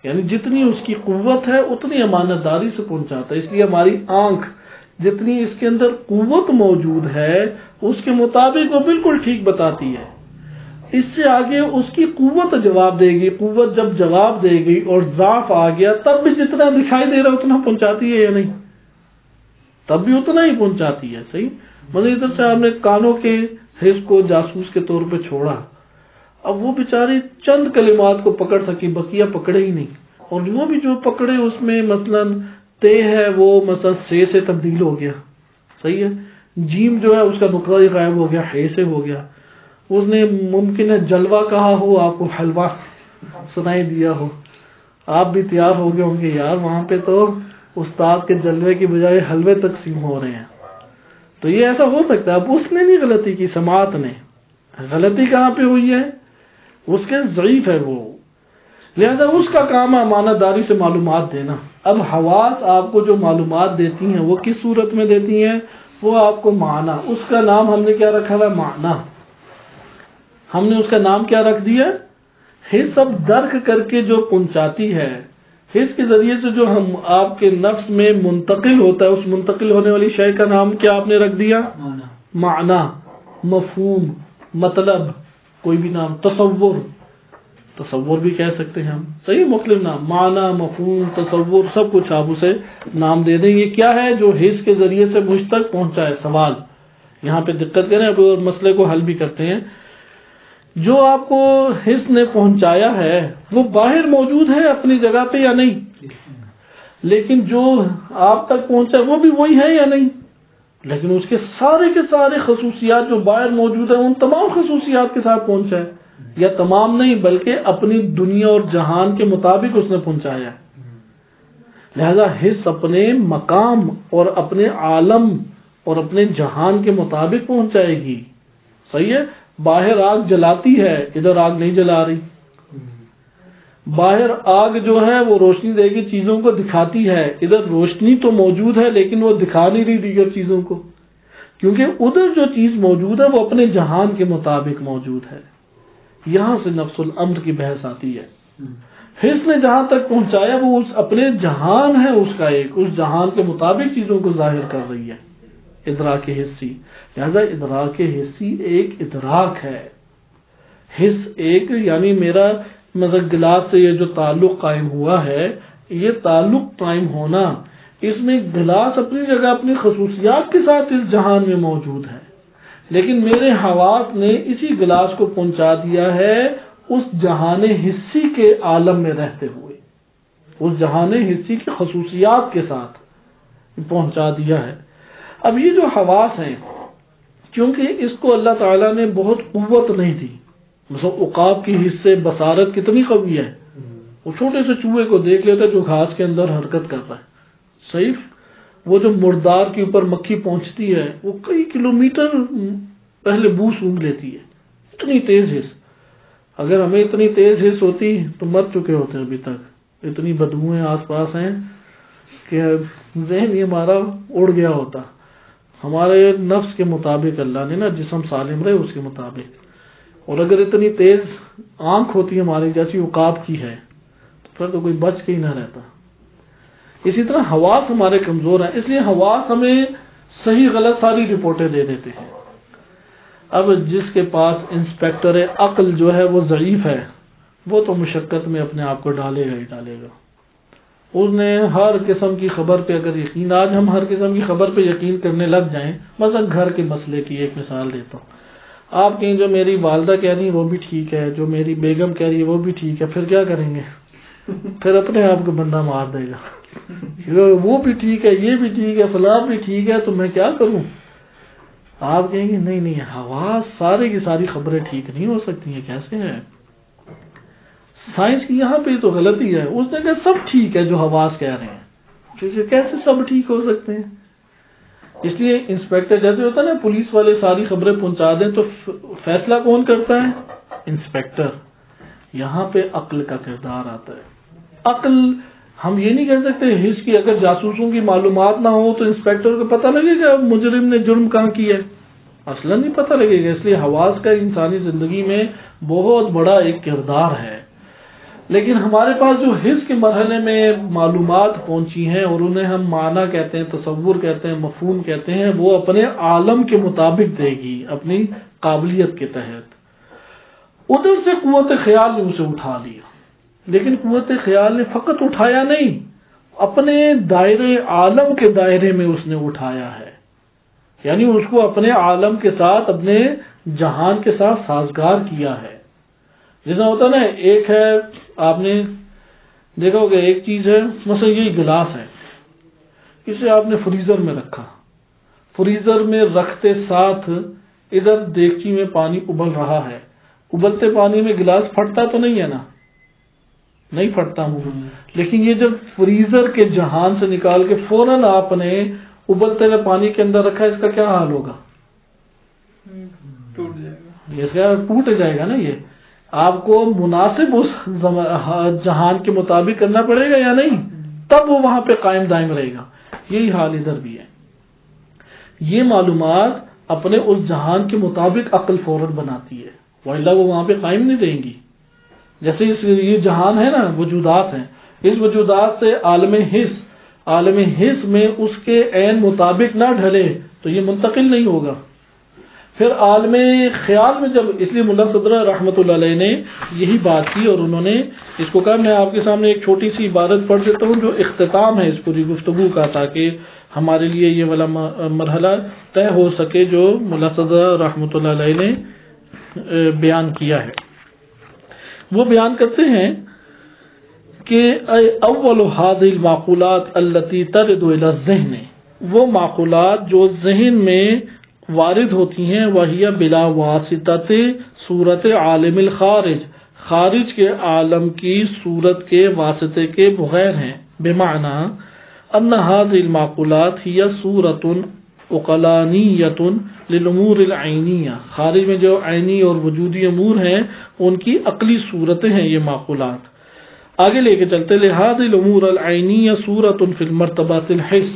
یعنی جتنی اس کی قوت ہے اتنی امانت داری سے پہنچاتا ہے. اس لیے ہماری آنکھ جتنی اس کے اندر قوت موجود ہے اس کے مطابق وہ بالکل ٹھیک بتاتی ہے. اس سے آگے اس کی قوت جواب دے گی. قوت جب جواب دے گی اور ضعف آ گیا تب بھی جتنا دکھائی دے رہا اتنا پہنچاتی ہے یا نہیں؟ تب بھی اتنا ہی پہنچاتی ہے. صحیح. مطلب ادھر سے آپ نے کانوں کے حص کو جاسوس کے طور پہ چھوڑا، اب وہ بیچاری چند کلمات کو پکڑ سکی، بقیہ پکڑے ہی نہیں. اور وہ بھی جو پکڑے اس میں مثلا تے ہے وہ مثلا سے تبدیل ہو گیا. صحیح ہے. جیم جو ہے اس کا نقطہ ہی غائب ہو گیا، ہے سے ہو گیا. اس نے ممکن ہے جلوہ کہا ہو، آپ کو حلوہ سنائی دیا ہو، آپ بھی تیار ہو گئے ہوں گے یار وہاں پہ تو استاد کے جلوے کی بجائے حلوے تقسیم ہو رہے ہیں. تو یہ ایسا ہو سکتا ہے. اب اس نے نہیں غلطی کی، سماعت نے. غلطی کہاں پہ ہوئی ہے؟ اس کے ضعیف ہے وہ، لہذا اس کا کام ہے امانت داری سے معلومات دینا. اب حواس آپ کو جو معلومات دیتی ہیں وہ کس صورت میں دیتی ہیں؟ وہ آپ کو معنی، اس کا نام ہم نے کیا رکھا ہے؟ معنی. ہم نے اس کا نام کیا رکھ دیا؟ حس. اب درک کر کے جو پہنچاتی ہے، حس کے ذریعے سے جو ہم آپ کے نفس میں منتقل ہوتا ہے، اس منتقل ہونے والی شے کا نام کیا آپ نے رکھ دیا؟ معنی، مفہوم، مطلب، کوئی بھی نام. تصور بھی کہہ سکتے ہیں ہم. صحیح. مختلف نام، معنی، مفہوم، تصور، سب کچھ آپ اسے نام دے دیں. یہ کیا ہے؟ جو حس کے ذریعے سے مجھ تک پہنچا ہے. سوال یہاں پہ دقت کریں اور مسئلے کو حل بھی کرتے ہیں. جو آپ کو حس نے پہنچایا ہے وہ باہر موجود ہے اپنی جگہ پہ یا نہیں؟ لیکن جو آپ تک پہنچا وہ بھی وہی ہے یا نہیں؟ لیکن اس کے سارے خصوصیات جو باہر موجود ہیں ان تمام خصوصیات کے ساتھ پہنچا ہے. یا تمام نہیں بلکہ اپنی دنیا اور جہان کے مطابق اس نے پہنچایا ہے. لہذا حس اپنے مقام اور اپنے عالم اور اپنے جہان کے مطابق پہنچائے گی. صحیح ہے. باہر آگ جلاتی ہے، ادھر آگ نہیں جلا رہی. باہر آگ جو ہے وہ روشنی دے گی، چیزوں کو دکھاتی ہے، ادھر روشنی تو موجود ہے لیکن وہ دکھا نہیں رہی دیگر چیزوں کو، کیونکہ ادھر جو چیز موجود ہے وہ اپنے جہان کے مطابق موجود ہے. یہاں سے نفس الامر کی بحث آتی ہے. حس نے جہاں تک پہنچایا وہ اس اپنے جہان ہے، اس کا ایک، اس جہان کے مطابق چیزوں کو ظاہر کر رہی ہے. ادراک حسی. لہذا ادراک حسی ایک ادراک ہے. حس ایک، یعنی میرا مطلب گلاس سے یہ جو تعلق قائم ہوا ہے، یہ تعلق قائم ہونا، اس میں گلاس اپنی جگہ اپنی خصوصیات کے ساتھ اس جہان میں موجود ہے، لیکن میرے حواس نے اسی گلاس کو پہنچا دیا ہے اس جہان حسی کے عالم میں رہتے ہوئے، اس جہان حسی کی خصوصیات کے ساتھ پہنچا دیا ہے. اب یہ جو حواس ہیں، کیونکہ اس کو اللہ تعالیٰ نے بہت قوت نہیں دی. مثلا عقاب کی حصے بصارت کتنی قوی ہے، وہ چھوٹے سے چوہے کو دیکھ لیتا ہے جو گھاس کے اندر حرکت کرتا ہے. صحیح. وہ جو مردار کے اوپر مکھی پہنچتی ہے وہ کئی کلومیٹر پہلے بو سونگھ لیتی ہے. اتنی تیز حس. اگر ہمیں اتنی تیز حس ہوتی تو مر چکے ہوتے ہیں ابھی تک. اتنی بدبوئیں آس پاس ہیں کہ ذہن یہ ہمارا اڑ گیا ہوتا. ہمارے نفس کے مطابق اللہ نے نا جسم سالم رہے اس کے مطابق. اور اگر اتنی تیز آنکھ ہوتی ہماری جیسی عقاب کی ہے تو پھر تو کوئی بچ کے ہی نہ رہتا. اسی طرح حواس ہمارے کمزور ہیں، اس لیے حواس ہمیں صحیح غلط ساری رپورٹیں دے دیتے ہیں. اب جس کے پاس انسپیکٹر عقل جو ہے وہ ضعیف ہے، وہ تو مشقت میں اپنے آپ کو ڈالے گا ہی ڈالے گا. اس نے ہر قسم کی خبر پہ اگر یقین، آج ہم ہر قسم کی خبر پہ یقین کرنے لگ جائیں. مثلا گھر کے مسئلے کی ایک مثال دیتا ہوں. آپ کہیں جو میری والدہ کہہ رہی ہے وہ بھی ٹھیک ہے، جو میری بیگم کہہ رہی ہے وہ بھی ٹھیک ہے، پھر کیا کریں گے؟ پھر اپنے آپ کو بندہ مار دے گا. وہ بھی ٹھیک ہے، یہ بھی ٹھیک ہے، فلاں بھی ٹھیک ہے، تو میں کیا کروں؟ آپ کہیں گے نہیں حواس سارے کی ساری خبریں ٹھیک نہیں ہو سکتی ہیں. کیسے ہے؟ سائنس کی یہاں پہ تو غلطی ہے. اس نے کہا سب ٹھیک ہے جو حواس کہہ رہے ہیں. کیسے سب ٹھیک ہو سکتے ہیں؟ اس لیے انسپیکٹر جیسے ہوتا ہے نا، پولیس والے ساری خبریں پہنچا دیں تو فیصلہ کون کرتا ہے؟ انسپیکٹر. یہاں پہ عقل کا کردار آتا ہے. عقل، ہم یہ نہیں کہہ سکتے حس کی اگر جاسوسوں کی معلومات نہ ہو تو انسپیکٹر کو پتہ لگے گا مجرم نے جرم کہاں کیا ہے؟ اصلا نہیں پتہ لگے گا. اس لیے حواس کا انسانی زندگی میں بہت بڑا ایک کردار ہے. لیکن ہمارے پاس جو حس کے مرحلے میں معلومات پہنچی ہیں اور انہیں ہم معنی کہتے ہیں، تصور کہتے ہیں، مفہوم کہتے ہیں، وہ اپنے عالم کے مطابق دے گی، اپنی قابلیت کے تحت. ادھر سے قوت خیال نے اسے اٹھا لیا، لیکن قوت خیال نے فقط اٹھایا نہیں، اپنے دائرے عالم کے دائرے میں اس نے اٹھایا ہے، یعنی اس کو اپنے عالم کے ساتھ، اپنے جہان کے ساتھ سازگار کیا ہے۔ جیسا ہوتا نا، ایک ہے، آپ نے دیکھا ہوگا، ایک چیز ہے مثلا یہ گلاس ہے، اسے آپ نے فریزر میں رکھا، فریزر میں رکھتے ساتھ ادھر دیگچی میں پانی ابل رہا ہے، ابلتے پانی میں گلاس پھٹتا تو نہیں ہے نا، نہیں پھٹتا ہوں، لیکن یہ جب فریزر کے جہان سے نکال کے فوراً آپ نے ابلتے ہوئے پانی کے اندر رکھا، اس کا کیا حال ہوگا؟ ٹوٹ جائے گا، یہ ٹوٹ جائے گا نا۔ یہ آپ کو مناسب اس جہان کے مطابق کرنا پڑے گا یا نہیں، تب وہ وہاں پہ قائم دائم رہے گا۔ یہی حال ادھر بھی ہے، یہ معلومات اپنے اس جہان کے مطابق عقل فوراً بناتی ہے، وإلا وہ وہاں پہ قائم نہیں رہیں گی۔ جیسے یہ جہان ہے نا، وجودات ہیں، اس وجودات سے عالم حس میں اس کے عین مطابق نہ ڈھلے تو یہ منتقل نہیں ہوگا۔ پھر عالم خیال میں جب، اس لیے ملا صدر رحمۃ اللہ علیہ نے یہی بات کی، اور انہوں نے اس کو کہا، میں آپ کے سامنے ایک چھوٹی سی عبارت پڑھ دیتا ہوں جو اختتام ہے اس پوری گفتگو کا، تاکہ ہمارے لیے یہ والا مرحلہ طے ہو سکے جو ملا صدر رحمۃ اللہ علیہ نے بیان کیا ہے۔ وہ بیان کرتے ہیں کہ اول هذه المعقولات التي ترد الى الذهن، وہ معقولات جو ذہن میں وارد ہوتی ہیں، وہی بلا واسطۃ صورت عالم الخارج، خارج کے عالم کی صورت کے واسطے کے بغیر ہیں، بمعنی ان هذه المعقولات هي صورت عقلانیۃ للامور العینیہ، خارج میں جو عینی اور وجودی امور ہیں ان کی عقلی صورتیں ہیں یہ معقولات۔ آگے لے کے چلتے، لہذا الامور العینیہ صورت فی المرتبۃ الحس،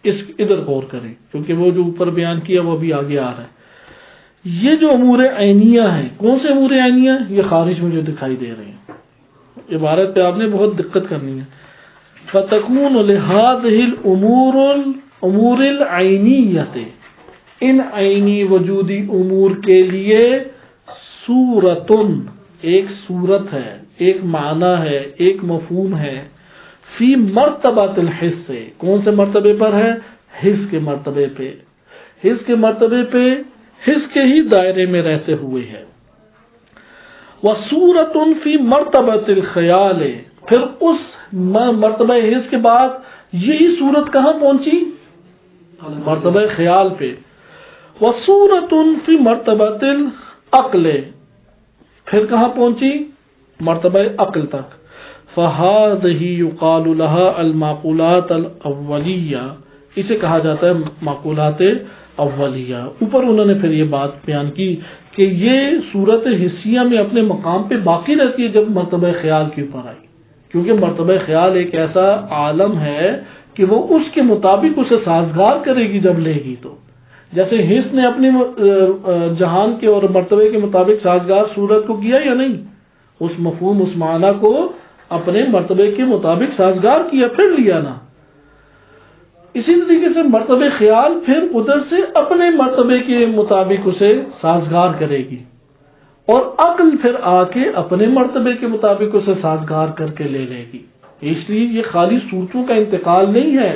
اس ادھر غور کریں کیونکہ وہ جو اوپر بیان کیا وہ بھی آگے آ رہا ہے۔ یہ جو امور عینیہ ہیں، کون سے امور عینیہ؟ یہ خارج میں جو دکھائی دے رہے ہیں، عبارت پہ آپ نے بہت دقت کرنی ہے۔ فتکون لهذه الامور العینیۃ، ان عینی وجودی امور کے لیے صورتن، ایک صورت ہے، ایک معنی ہے، ایک مفہوم ہے، فی مرتبۃ الحس، سے کون سے مرتبے پر ہے؟ حس کے مرتبے پہ، حس کے مرتبے پہ، حس کے ہی دائرے میں رہتے ہوئے ہے۔ وصورت فی مرتبۃ الخیال، پھر اس مرتبہ حس کے بعد یہی صورت کہاں پہنچی؟ مرتبہ خیال پہ۔ وصورت فی مرتبۃ العقل، پھر کہاں پہنچی؟ مرتبہ عقل تک۔ فَهَذِهِ يُقَالُ لَهَا الْمَعْقُولَاتُ الْأَوَّلِيَّةُ، اسے کہا جاتا ہے معقولات اولیہ۔ اوپر انہوں نے پھر یہ بات بیان کی کہ یہ صورت حسیہ میں اپنے مقام پہ باقی رہتی ہے جب مرتبہ خیال کے اوپر آئی، کیونکہ مرتبہ خیال ایک ایسا عالم ہے کہ وہ اس کے مطابق اسے سازگار کرے گی جب لے گی تو، جیسے حس نے اپنی جہان کے اور مرتبے کے مطابق سازگار صورت کو کیا یا نہیں، اس مفہوم، اس معنی کو اپنے مرتبے کے مطابق سازگار کیا، پھر لیا نا۔ اسی طریقے سے مرتبہ خیال پھر ادھر سے اپنے مرتبے کے مطابق اسے سازگار کرے گی، اور عقل پھر آ کے اپنے مرتبے کے مطابق اسے سازگار کر کے لے لے گی۔ اس لیے یہ خالی صورتوں کا انتقال نہیں ہے،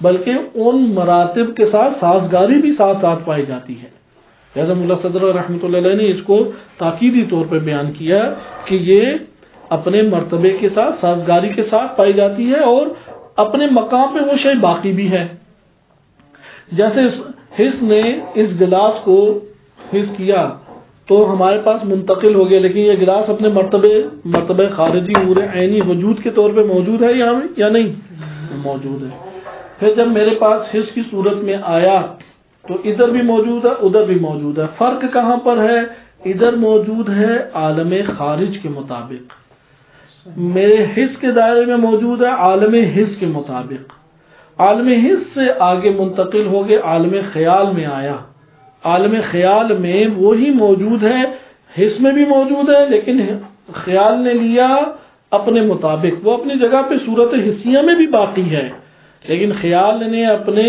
بلکہ ان مراتب کے ساتھ سازگاری بھی ساتھ ساتھ پائی جاتی ہے۔ جیسا ملا صدر رحمۃ اللہ علیہ نے اس کو تاکیدی طور پہ بیان کیا کہ یہ اپنے مرتبے کے ساتھ سازگاری کے ساتھ پائی جاتی ہے، اور اپنے مقام پہ وہ شے باقی بھی ہے۔ جیسے حس نے اس گلاس کو حس کیا تو ہمارے پاس منتقل ہو گیا، لیکن یہ گلاس اپنے مرتبہ خارجی امور عینی وجود کے طور پہ موجود ہے یا نہیں؟ موجود ہے۔ پھر جب میرے پاس حس کی صورت میں آیا تو ادھر بھی موجود ہے، ادھر بھی موجود ہے۔ فرق کہاں پر ہے؟ ادھر موجود ہے عالم خارج کے مطابق، میرے حس کے دائرے میں موجود ہے عالم حس کے مطابق۔ عالم حس سے آگے منتقل ہو کے عالم خیال میں آیا، عالم خیال میں وہی موجود ہے، حس میں بھی موجود ہے، لیکن خیال نے لیا اپنے مطابق، وہ اپنی جگہ پہ صورت حسیہ میں بھی باقی ہے، لیکن خیال نے اپنے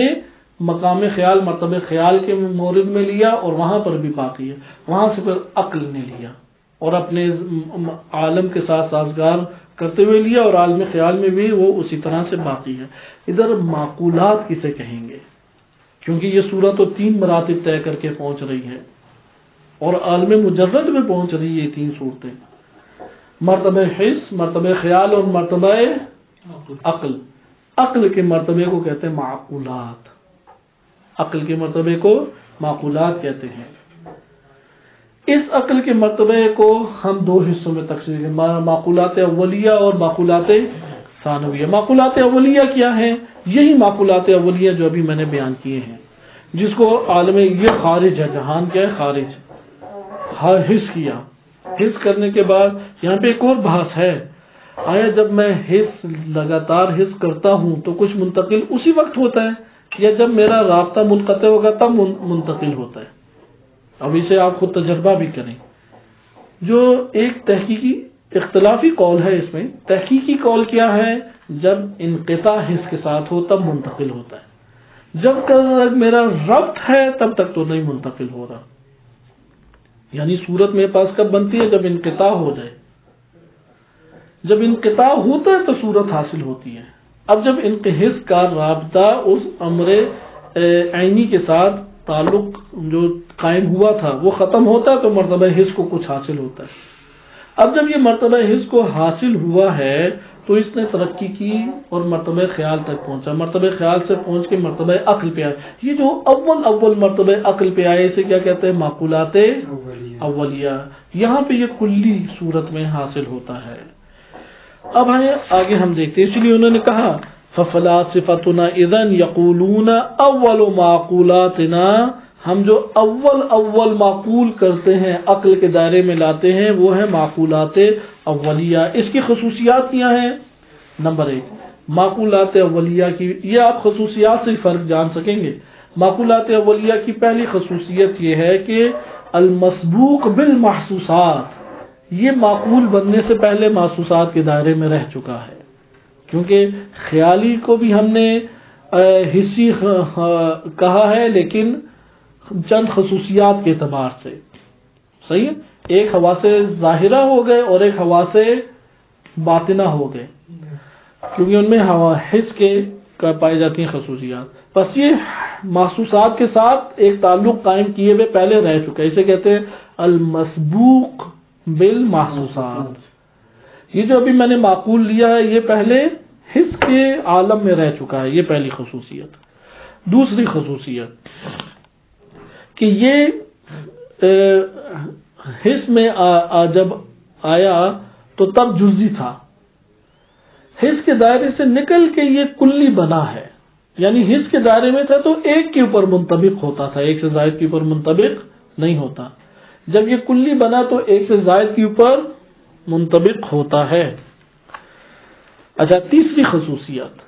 مقام خیال، مرتبہ خیال کے مورد میں لیا، اور وہاں پر بھی باقی ہے، وہاں سے پھر عقل نے لیا۔ اور اپنے عالم کے ساتھ سازگار کرتے ہوئے لیا، اور عالم خیال میں بھی وہ اسی طرح سے باقی ہے۔ ادھر معقولات کسے کہیں گے؟ کیونکہ یہ صورت تو 3 مراتب طے کر کے پہنچ رہی ہے، اور عالم مجرد میں پہنچ رہی ہے یہ 3 صورتیں، مرتبہ حس، مرتبہ خیال اور مرتبہ عقل۔ عقل کے مرتبے کو کہتے ہیں معقولات، عقل کے مرتبے کو معقولات کہتے ہیں۔ اس عقل کے مرتبے کو ہم 2 حصوں میں تقسیم کریں، معقولات اولیہ اور معقولات ثانویہ۔ معقولات اولیہ کیا ہیں؟ یہی معقولات اولیہ جو ابھی میں نے بیان کیے ہیں، جس کو عالم یہ خارج ہے، جہان کیا ہے؟ خارج، حس کیا۔ حس کرنے کے بعد یہاں پہ ایک اور بحث ہے، آیا جب میں حس لگاتار حس کرتا ہوں تو کچھ منتقل اسی وقت ہوتا ہے، یا جب میرا رابطہ منقطع ہوگا تب منتقل ہوتا ہے؟ اب اسے آپ خود تجربہ بھی کریں۔ جو ایک تحقیقی اختلافی قول ہے، اس میں تحقیقی قول کیا ہے؟ جب انقطاع حس کے ساتھ ہو تب منتقل ہوتا ہے، جب تک میرا ربط ہے تب تک تو نہیں منتقل ہو رہا۔ یعنی صورت میرے پاس کب بنتی ہے؟ جب انقطاع ہو جائے، جب انقطاع ہوتا ہے تو صورت حاصل ہوتی ہے۔ اب جب حس کا رابطہ اس امر عینی کے ساتھ تعلق جو قائم ہوا تھا وہ ختم ہوتا ہے تو مرتبہ حس کو کچھ حاصل ہوتا ہے۔ اب جب یہ مرتبہ حس کو حاصل ہوا ہے تو اس نے ترقی کی اور مرتبہ خیال تک پہنچا، مرتبہ خیال سے پہنچ کے مرتبہ عقل پہ آئے۔ یہ جو اول مرتبہ عقل پہ آئے اسے کیا کہتے ہیں؟ معقولات اولیہ۔ یہاں پہ یہ کلی صورت میں حاصل ہوتا ہے۔ اب آگے ہم دیکھتے ہیں، اس لیے انہوں نے کہا فَفَلَاسِفَتُنَا إِذًا يَقُولُونَ أَوَّلُ مَعْقُولَاتِنَا، ہم جو اول معقول کرتے ہیں، عقل کے دائرے میں لاتے ہیں، وہ ہے معقولات اولیہ۔ اس کی خصوصیات کیا ہیں؟ نمبر 1، معقولات اولیہ کی یہ آپ خصوصیات سے فرق جان سکیں گے۔ معقولات اولیہ کی پہلی خصوصیت یہ ہے کہ المسبوق بالمحسوسات، یہ معقول بننے سے پہلے محسوسات کے دائرے میں رہ چکا ہے، کیونکہ خیالی کو بھی ہم نے حصی کہا ہے لیکن چند خصوصیات کے اعتبار سے، صحیح ہے؟ ایک حواس ظاہرہ ہو گئے اور ایک حواس باطنہ ہو گئے، کیونکہ ان میں حس کے پائی جاتی ہیں خصوصیات۔ بس یہ محسوسات کے ساتھ ایک تعلق قائم کیے ہوئے پہلے رہ چکا ہے، اسے کہتے ہیں المسبوق بالمحسوسات۔ یہ جو ابھی میں نے معقول لیا ہے یہ پہلے حس کے عالم میں رہ چکا ہے، یہ پہلی خصوصیت۔ دوسری خصوصیت کہ یہ حس میں جب آیا تو تب جزئی تھا، حس کے دائرے سے نکل کے یہ کلی بنا ہے، یعنی حس کے دائرے میں تھا تو ایک کے اوپر منطبق ہوتا تھا، ایک سے زائد کے اوپر منطبق نہیں ہوتا۔ جب یہ کلی بنا تو ایک سے زائد کے اوپر منطبق ہوتا ہے۔ اچھا، تیسری خصوصیت،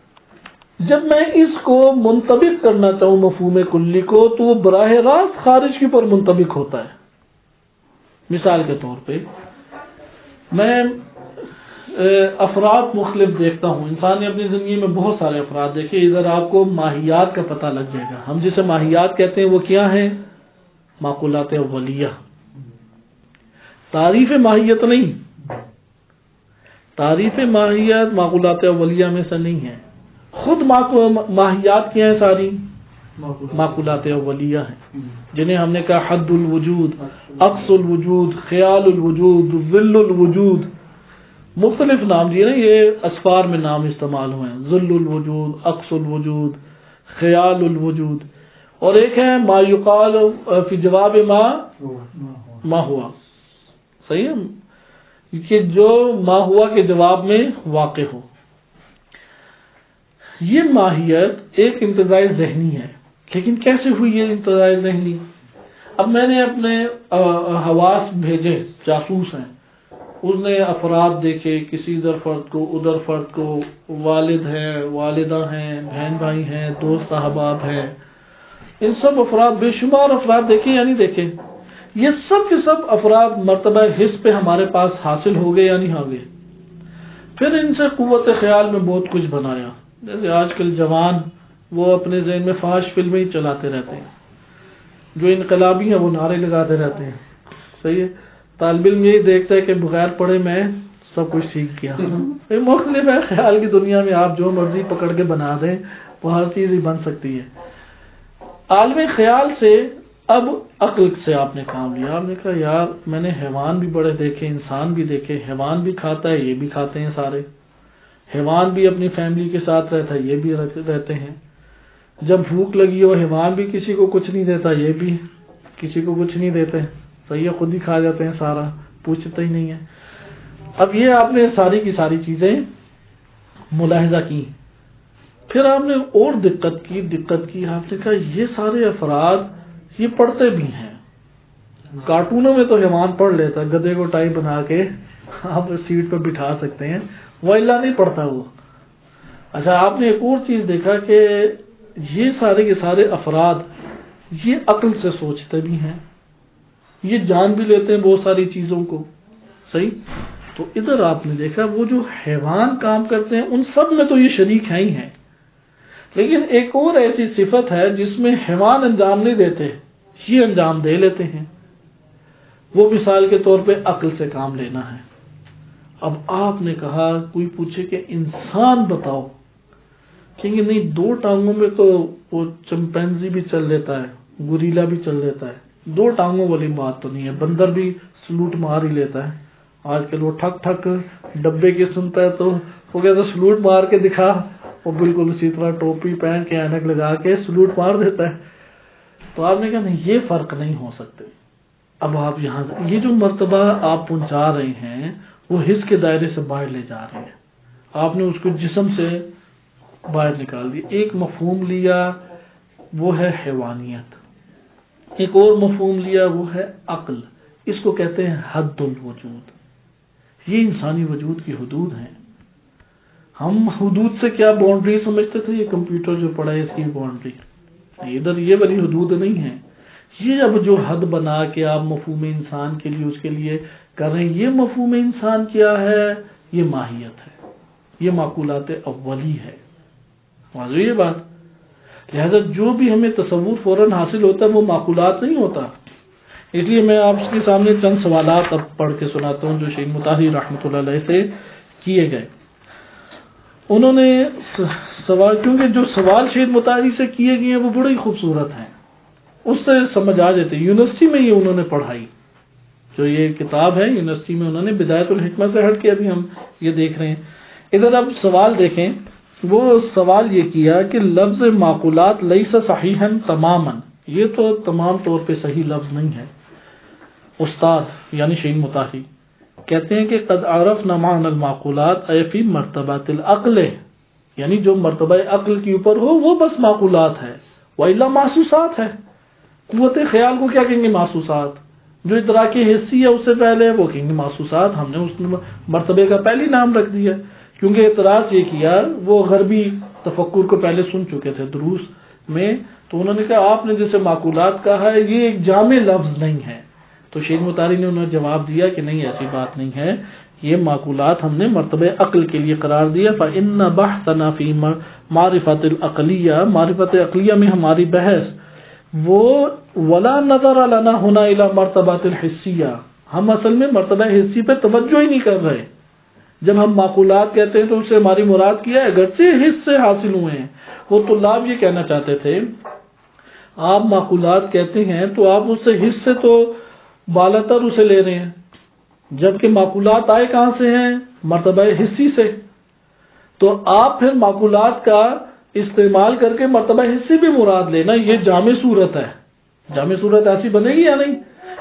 جب میں اس کو منطبق کرنا چاہوں مفہوم کلی کو تو وہ براہ راست خارج کے اوپر منطبق ہوتا ہے۔ مثال کے طور پہ میں افراد مختلف دیکھتا ہوں، انسان نے اپنی زندگی میں بہت سارے افراد دیکھے، ادھر آپ کو ماہیات کا پتہ لگ جائے گا۔ ہم جسے ماہیات کہتے ہیں وہ کیا ہیں؟ معقولات اولیہ۔ تعریف ماہیت نہیں، تعریف ماہیت معقولات اولیہ میں سے نہیں ہے، خود ماہیات کیا ہیں؟ ساری معقولات اولیہ ہیں، جنہیں ہم نے کہا حد الوجود، اقص الوجود، خیال الوجود، ظل الوجود، مختلف نام دیے نا، یہ اسفار میں نام استعمال ہوئے ہیں، ظل الوجود، اقص الوجود، خیال الوجود، اور ایک ہے ما یقال فی جواب ما ہوا، صحیح ہے، کہ جو ما ہوا کے جواب میں واقع ہو۔ یہ ماہیت ایک انتزاع ذہنی ہے، لیکن کیسے ہوئی یہ انتزاع ذہنی؟ اب میں نے اپنے حواس بھیجے، جاسوس ہیں، اس نے افراد دیکھے، کسی ادھر فرد کو ادھر فرد کو، والد ہیں، والدہ ہیں، بہن بھائی ہیں، دوست احباب ہیں، ان سب افراد، بے شمار افراد دیکھے یا نہیں دیکھے، یہ سب کے سب افراد مرتبہ حس پہ ہمارے پاس حاصل ہو گئے یا نہیں ہو گئے؟ پھر ان سے قوت خیال میں بہت کچھ بنایا، جیسے آج کل جوان وہ اپنے ذہن میں فحش فلمیں ہی چلاتے رہتے ہیں، جو انقلابی ہیں وہ نعرے لگاتے رہتے ہیں، صحیح ہے، طالب علم یہی دیکھتا ہے کہ بغیر پڑھے میں سب کچھ سیکھ گیا. مختلف ہے خیال کی دنیا میں، آپ جو مرضی پکڑ کے بنا دیں وہ ہر چیز ہی بن سکتی ہے. عالم خیال سے اب عقل سے آپ نے کام لیا. آپ نے کہا یار میں نے حیوان بھی بڑے دیکھے، انسان بھی دیکھے. حیوان بھی کھاتا ہے، یہ بھی کھاتے ہیں سارے. حیوان بھی اپنی فیملی کے ساتھ رہتا ہے، یہ بھی رہتے ہیں. جب بھوک لگی ہو حیوان بھی کسی کو کچھ نہیں دیتا، یہ بھی کسی کو کچھ نہیں دیتے. صحیح ہے، خود ہی کھا جاتے ہیں سارا، پوچھتا ہی نہیں ہے. اب یہ آپ نے ساری کی ساری چیزیں ملاحظہ کی. پھر آپ نے اور دقت کی. آپ نے کہا یہ سارے افراد یہ پڑھتے بھی ہیں. کارٹونوں میں تو حیوان پڑھ لیتا ہے، گدھے کو ٹائی بنا کے آپ سیٹ پہ بٹھا سکتے ہیں، وہ اللہ نہیں پڑھتا وہ. اچھا آپ نے ایک اور چیز دیکھا کہ یہ سارے کے سارے افراد یہ عقل سے سوچتے بھی ہیں، یہ جان بھی لیتے ہیں بہت ساری چیزوں کو. صحیح. تو ادھر آپ نے دیکھا وہ جو حیوان کام کرتے ہیں ان سب میں تو یہ شریک ہیں ہی ہیں، لیکن ایک اور ایسی صفت ہے جس میں حیوان انجام نہیں دیتے، یہ انجام دے لیتے ہیں. وہ مثال کے طور پہ عقل سے کام لینا ہے. اب آپ نے کہا کوئی پوچھے کہ انسان بتاؤ، کہیں گے نہیں 2 ٹانگوں میں تو وہ چمپینزی بھی چل لیتا ہے، گوریلا بھی چل لیتا ہے. 2 ٹانگوں والی بات تو نہیں ہے. بندر بھی سلوٹ مار ہی لیتا ہے. آج کل وہ ٹھک ٹھک ڈبے کی سنتا ہے تو وہ کہتا ہے سلوٹ مار کے دکھا، وہ بالکل اسی طرح ٹوپی پہن کے اینک لگا کے سلوٹ مار دیتا ہے. تو آپ نے کہا نہیں یہ فرق نہیں ہو سکتے. اب آپ یہاں یہ جو مرتبہ آپ پہنچا رہے ہیں وہ حس کے دائرے سے باہر لے جا رہے ہیں. آپ نے اس کو جسم سے باہر نکال دیا. ایک مفہوم لیا وہ ہے حیوانیت، ایک اور مفہوم لیا وہ ہے عقل. اس کو کہتے ہیں حد الوجود. یہ انسانی وجود کی حدود ہیں. ہم حدود سے کیا باؤنڈری سمجھتے تھے، یہ کمپیوٹر جو پڑا ہے اس کی باؤنڈری. ادھر یہ والی حدود نہیں ہے. یہ اب جو حد بنا کے آپ مفہوم انسان کے لیے اس کے لیے کر رہے ہیں، یہ مفہوم انسان کیا ہے، یہ ماہیت ہے، یہ معقولات اولی ہے. واضح یہ بات. لہذا جو بھی ہمیں تصور فوراً حاصل ہوتا ہے وہ معقولات نہیں ہوتا. اس لیے میں آپ کے سامنے چند سوالات اب پڑھ کے سناتا ہوں جو شیخ مطہری رحمۃ اللہ علیہ سے کیے گئے. انہوں نے سوال، کیونکہ جو سوال شیخ مطہری سے کیے گئے ہیں وہ بڑے ہی خوبصورت ہیں، اس سے سمجھ آ جاتے. یونیورسٹی میں یہ انہوں نے پڑھائی، جو یہ کتاب ہے یونیورسٹی میں انہوں نے بدایت الحکمہ سے ہٹ کے ابھی ہم یہ دیکھ رہے ہیں. ادھر اب سوال دیکھیں. وہ سوال یہ کیا کہ لفظ معقولات لیس صحیحا تماما، یہ تو تمام طور پہ صحیح لفظ نہیں ہے. استاد یعنی شیخ مطہری کہتے ہیں کہ قد عرفنا معنی المعقولات اے فی مرتبات العقل، یعنی جو مرتبہ عقل کے اوپر ہو وہ بس معقولات ہے. وَإِلَّا محسوسات ہے. قوت خیال کو کیا کہیں گے؟ محسوسات. جو ادراک حسی ہے اس سے پہلے وہ کہیں گے محسوسات. ہم نے اس مرتبے کا پہلی نام رکھ دیا کیونکہ اعتراض یہ کیا، وہ غربی تفکر کو پہلے سن چکے تھے دروس میں، تو انہوں نے کہا آپ نے جسے معقولات کہا ہے یہ ایک جامع لفظ نہیں ہے. تو شیخ مطہری نے انہیں جواب دیا کہ نہیں ایسی بات نہیں ہے، یہ معقولات ہم نے مرتبہ عقل کے لیے قرار دیا. فَإِنَّ بَحْثَنَا فِي مَعْرِفَةِ الْعَقْلِيَّةِ، معرفت عقلیہ میں ہماری بحث وہ وَلَا نَظَرَ لَنَا هُنَا إِلَى مَرْتَبَةِ الْحِسِّيَّةِ، ہم اصل میں مرتبہ حسی پہ توجہ ہی نہیں کر رہے. جب ہم معقولات کہتے ہیں تو اس سے ہماری مراد کیا ہے؟ اگرچہ حس سے حاصل ہوئے ہیں. وہ طلاب یہ کہنا چاہتے تھے آپ معقولات کہتے ہیں تو آپ اس سے حس سے تو بالا تر اسے لے رہے ہیں، جبکہ معقولات آئے کہاں سے ہیں؟ مرتبہ حسی سے. تو آپ پھر معقولات کا استعمال کر کے مرتبہ حسی بھی مراد لینا، یہ جامع صورت ہے. جامع صورت ایسی بنے گی یا نہیں؟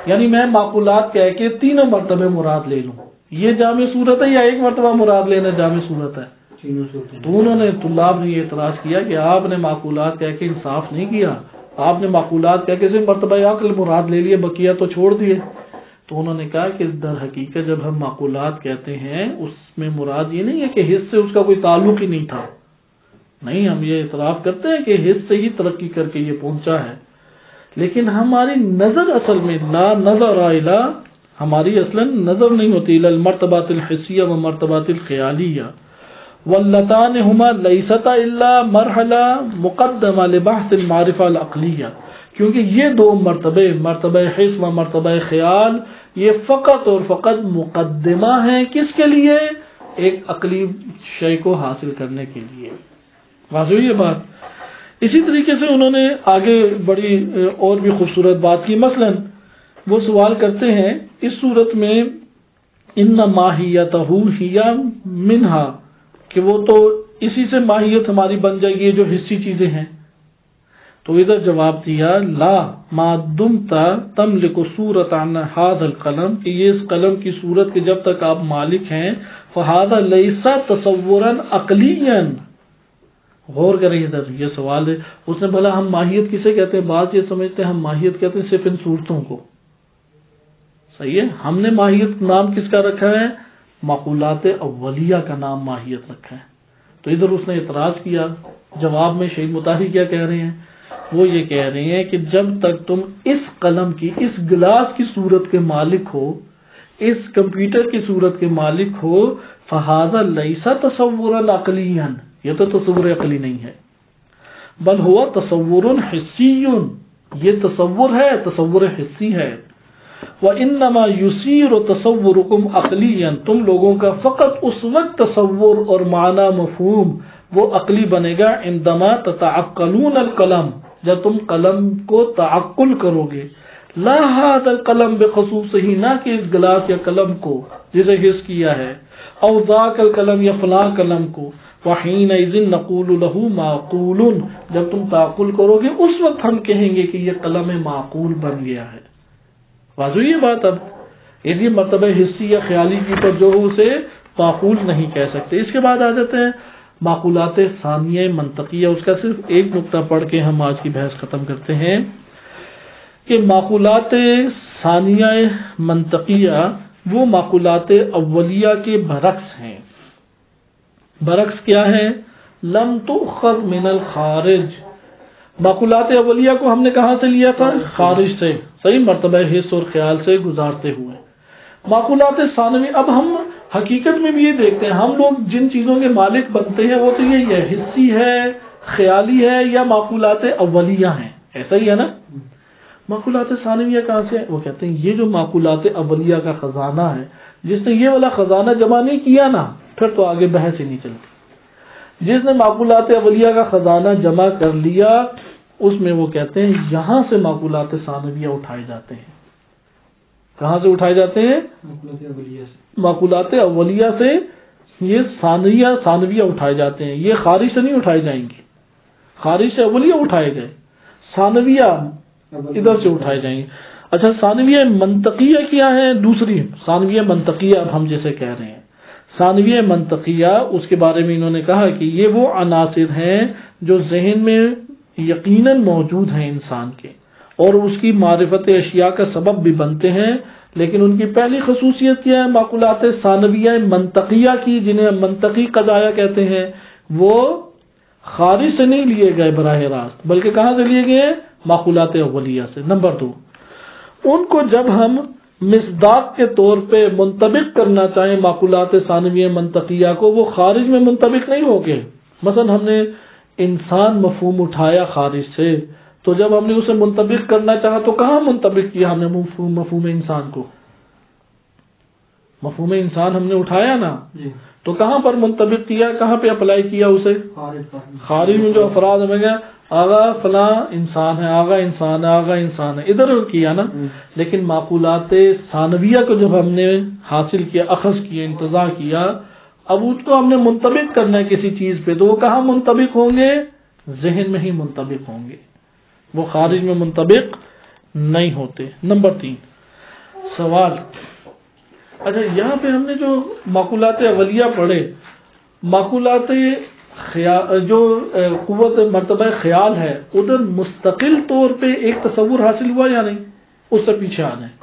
یعنی میں معقولات کہہ کے 3 مرتبے مراد لے لوں، یہ جامع صورت ہے یا ایک مرتبہ مراد لینا جامع صورت ہے؟ تو انہوں نے طلاب نے یہ اعتراض کیا کہ آپ نے معقولات کہہ کے انصاف نہیں کیا، آپ نے معقولات کہہ کے صرف مرتبہ عقل مراد لے لیے، بقیہ تو چھوڑ دیے. تو انہوں نے کہا کہ در حقیقت جب ہم معقولات کہتے ہیں اس میں مراد یہ نہیں ہے کہ حس سے اس کا کوئی تعلق ہی نہیں تھا. نہیں، ہم یہ اعتراف کرتے ہیں کہ حس سے ہی ترقی کر کے یہ پہنچا ہے، لیکن ہماری نظر اصل میں لا نظر الی، ہماری اصلا نظر نہیں ہوتی الی المرتبات الحسیہ و مرتبات الخیالیہ، واللتان ہما لیستا الا مرحلہ مقدمہ لبحث المعرفہ العقلیہ، کیونکہ یہ 2 مرتبے، مرتبہ حس و مرتبہ خیال، یہ فقط اور فقط مقدمہ ہے کس کے لیے؟ ایک عقلی شے کو حاصل کرنے کے لیے. واضح ہوئی یہ بات. اسی طریقے سے انہوں نے آگے بڑی اور بھی خوبصورت بات کی. مثلا وہ سوال کرتے ہیں اس صورت میں ان ماہیتہ ہی منہا، کہ وہ تو اسی سے ماہیت ہماری بن جائے گی جو حصی چیزیں ہیں. تو ادھر جواب دیا لا ما دمت تملک صورت عن هذا القلم، کہ یہ اس قلم کی صورت کے جب تک آپ مالک ہیں فہذا لیس تصورا عقلیا. غور کریں ادھر یہ سوال ہے. اس نے بھلا ہم ماہیت کسے کہتے ہیں؟ بعض یہ سمجھتے ہیں ہم ماہیت کہتے ہیں صرف ان صورتوں کو. صحیح ہے، ہم نے ماہیت نام کس کا رکھا ہے؟ معقولات اولیہ کا نام ماہیت رکھا ہے. تو ادھر اس نے اعتراض کیا. جواب میں شہید مطہری کیا کہہ رہے ہیں؟ وہ یہ کہہ رہے ہیں کہ جب تک تم اس قلم کی، اس گلاس کی صورت کے مالک ہو، اس کمپیوٹر کی صورت کے مالک ہو، فہذا لیس تصورا عقلیا، یہ تو تصور عقلی نہیں ہے، بل ہوا تصور حسی، یہ تصور ہے، تصور حسی ہے. وَإِنَّمَا يُصِيرُ تَصَوُّرُكُمْ عَقْلِيًا، تم لوگوں کا فقط اس وقت تصور اور معنی مفہوم وہ عقلی بنے گا عندما تتعقلون القلم، جب تم قلم کو تعقل کرو گے. لا هذا القلم بخصوصه، نہ کہ اس گلاس یا قلم کو جسے حس کیا ہے، او ذاک القلم یا فلاں قلم کو. وحینئذ نقول له معقول، جب تم تعقل کرو گے اس وقت ہم کہیں گے کہ یہ قلم معقول بن گیا ہے. واضح یہ بات. اب یہ مرتبہ حسی یا خیالی کی پر جو اسے معقول نہیں کہہ سکتے. اس کے بعد آ جاتے ہیں معقولات ثانیہ منطقیہ. اس کا صرف ایک نقطہ پڑھ کے ہم آج کی بحث ختم کرتے ہیں کہ معقولات ثانیہ منطقیہ وہ معقولات اولیہ کے برعکس ہیں. برعکس کیا ہے؟ لم تؤخذ من الخارج. معقولات اولیہ کو ہم نے کہاں سے لیا تھا؟ خارج سے. صحیح، مرتبہ حس اور خیال سے گزارتے ہوئے. معقولات ثانوی، اب ہم حقیقت میں بھی یہ دیکھتے ہیں ہم لوگ جن چیزوں کے مالک بنتے ہیں وہ تو یہ حسی ہے، خیالی ہے یا معقولات اولیہ ہیں. ایسا ہی ہے نا. معقولات ثانویہ کہاں سے؟ وہ کہتے ہیں یہ جو معقولات اولیہ کا خزانہ ہے، جس نے یہ والا خزانہ جمع نہیں کیا نا، پھر تو آگے بحث ہی نہیں چلتی. جس نے معقولات اولیہ کا خزانہ جمع کر لیا اس میں وہ کہتے ہیں یہاں سے معقولات ثانویہ اٹھائے جاتے ہیں. کہاں سے اٹھائے جاتے ہیں؟ معقولات اولیہ سے یہ ثانویہ اٹھائے جاتے ہیں. یہ خارج سے نہیں اٹھائے جائیں گے. خارج سے اولیہ اٹھائے گئے، ثانویہ ادھر سے اٹھائے جائیں گے. اچھا، ثانویہ منطقیہ کیا ہے؟ دوسری ثانویہ منطقیہ اب ہم جیسے کہہ رہے ہیں ثانویہ منطقیہ، اس کے بارے میں انہوں نے کہا کہ یہ وہ عناصر ہیں جو ذہن میں یقیناً موجود ہیں انسان کے اور اس کی معرفت اشیاء کا سبب بھی بنتے ہیں، لیکن ان کی پہلی خصوصیت کیا ہے؟ معقولات ثانویہ منطقیہ کی، جنہیں منطقی قضایا کہتے ہیں، وہ خارج سے نہیں لیے گئے براہ راست، بلکہ کہاں سے لیے گئے؟ معقولات اولیہ سے. نمبر 2، ان کو جب ہم مصداق کے طور پہ منطبق کرنا چاہیں معقولات ثانویہ منطقیہ کو، وہ خارج میں منطبق نہیں ہو گے. مثلا ہم نے انسان مفہوم اٹھایا خارج سے، تو جب ہم نے اسے منطبق کرنا چاہا تو کہاں منطبق کیا ہم نے مفہوم انسان کو؟ مفہوم انسان ہم نے اٹھایا نا، تو کہاں پر منطبق کیا، کہاں پہ اپلائی کیا اسے؟ خارج میں جو افراد ہمیں گیا آغا فلاں انسان ہے، آغا انسان ہے، آغا انسان ہے، ادھر کیا نا. لیکن معقولات ثانویہ کو جب ہم نے حاصل کیا، اخذ کیا، انتزاع کیا، اب اس کو ہم نے منطبق کرنا ہے کسی چیز پہ، تو وہ کہاں منطبق ہوں گے؟ ذہن میں ہی منطبق ہوں گے، وہ خارج میں منطبق نہیں ہوتے. نمبر 3 سوال. اچھا، یہاں پہ ہم نے جو معقولات اولیہ پڑھے، معقولات جو قوت مرتبہ خیال ہے، ادھر مستقل طور پہ ایک تصور حاصل ہوا یا نہیں؟ اس سے پیچھے آنا ہے.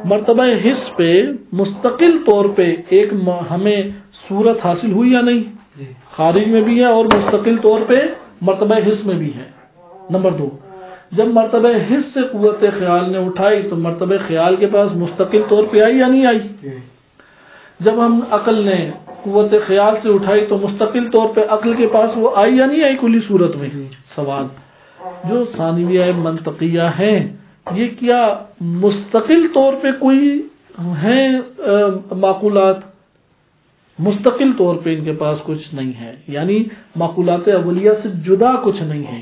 مرتبہ حس پہ مستقل طور پہ ایک ہمیں صورت حاصل ہوئی یا نہیں؟ خارج میں بھی ہے اور مستقل طور پہ مرتبہ حس میں بھی ہے. نمبر 2، جب مرتبہ حس سے قوت خیال نے اٹھائی تو مرتبہ خیال کے پاس مستقل طور پہ آئی یا نہیں آئی؟ جب ہم عقل نے قوت خیال سے اٹھائی تو مستقل طور پہ عقل کے پاس وہ آئی یا نہیں آئی کلی صورت میں؟ سوال، جو ثانویہ منطقیہ ہیں یہ کیا مستقل طور پہ کوئی ہیں معقولات، مستقل طور پہ ان کے پاس کچھ نہیں ہے، یعنی معقولات اولیہ سے جدا کچھ نہیں ہے۔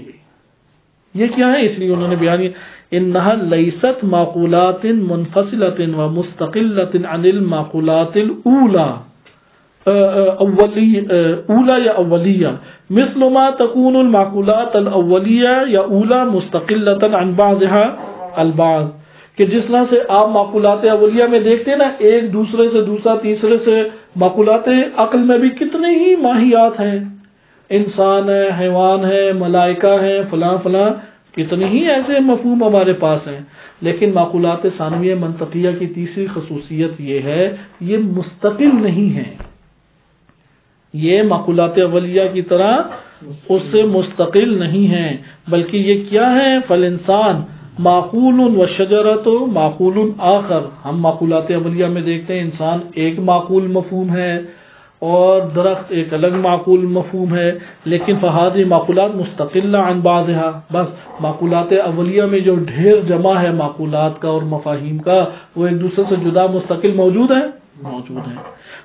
یہ کیا ہے؟ اس لیے انہوں نے بیان کیا انہا لیست معقولات منفصلۃ و مستقلۃ عن المعقولات الاولی اولا یا اولیہ، مثل ما تكون المعقولات الاولیہ یا اولا مستقلۃ عن بعضها البعض، کہ جس طرح سے آپ معقولات اولیہ میں دیکھتے ہیں نا ایک دوسرے سے دوسرا تیسرے سے، معقولات عقل میں بھی کتنے ہی ماہیات ہیں، انسان ہے، حیوان ہے، ملائکہ ہیں، فلاں فلاں، کتنے ہی ایسے مفہوم ہمارے پاس ہیں، لیکن معقولات ثانویہ منطقیہ کی تیسری خصوصیت یہ ہے یہ مستقل نہیں ہے، یہ معقولات اولیہ کی طرح اس سے مستقل نہیں ہے، بلکہ یہ کیا ہے؟ فالانسان معقول و شجرۃ معقول آخر، ہم معقولات اولیہ میں دیکھتے ہیں انسان ایک معقول مفہوم ہے اور درخت ایک الگ معقول مفہوم ہے، لیکن فہذی معقولات مستقلہ عن بعضها، بس معقولات اولیہ میں جو ڈھیر جمع ہے معقولات کا اور مفاہیم کا، وہ ایک دوسرے سے جدا مستقل موجود ہے۔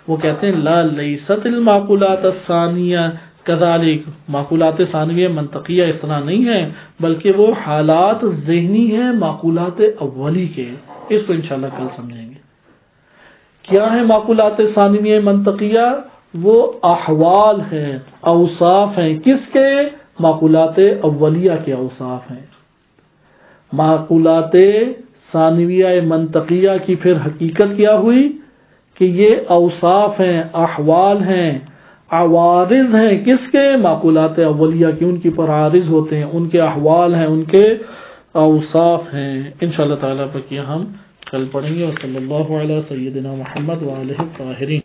وہ کہتے ہیں لا لیست المعقولات الثانیہ کذالک، معقولات ثانویہ منطقیہ اس طرح نہیں ہے، بلکہ وہ حالات ذہنی ہیں معقولات اولی کے۔ اس کو انشاءاللہ کل سمجھیں گے۔ کیا ہے معقولات ثانویہ منطقیہ؟ وہ احوال ہیں، اوصاف ہیں، کس کے؟ معقولات اولیہ کے اوصاف ہیں۔ معقولات ثانویہ منطقیہ کی پھر حقیقت کیا ہوئی کہ یہ اوصاف ہیں، احوال ہیں، عوارض ہیں، کس کے؟ معقولات اولیہ کی، ان کی پر عارض ہوتے ہیں، ان کے احوال ہیں، ان کے اوصاف ہیں۔ انشاءاللہ تعالیٰ بقیہ ہم کل پڑھیں گے۔ وصلی اللہ علی سیدنا محمد وآلہ الطاہرین۔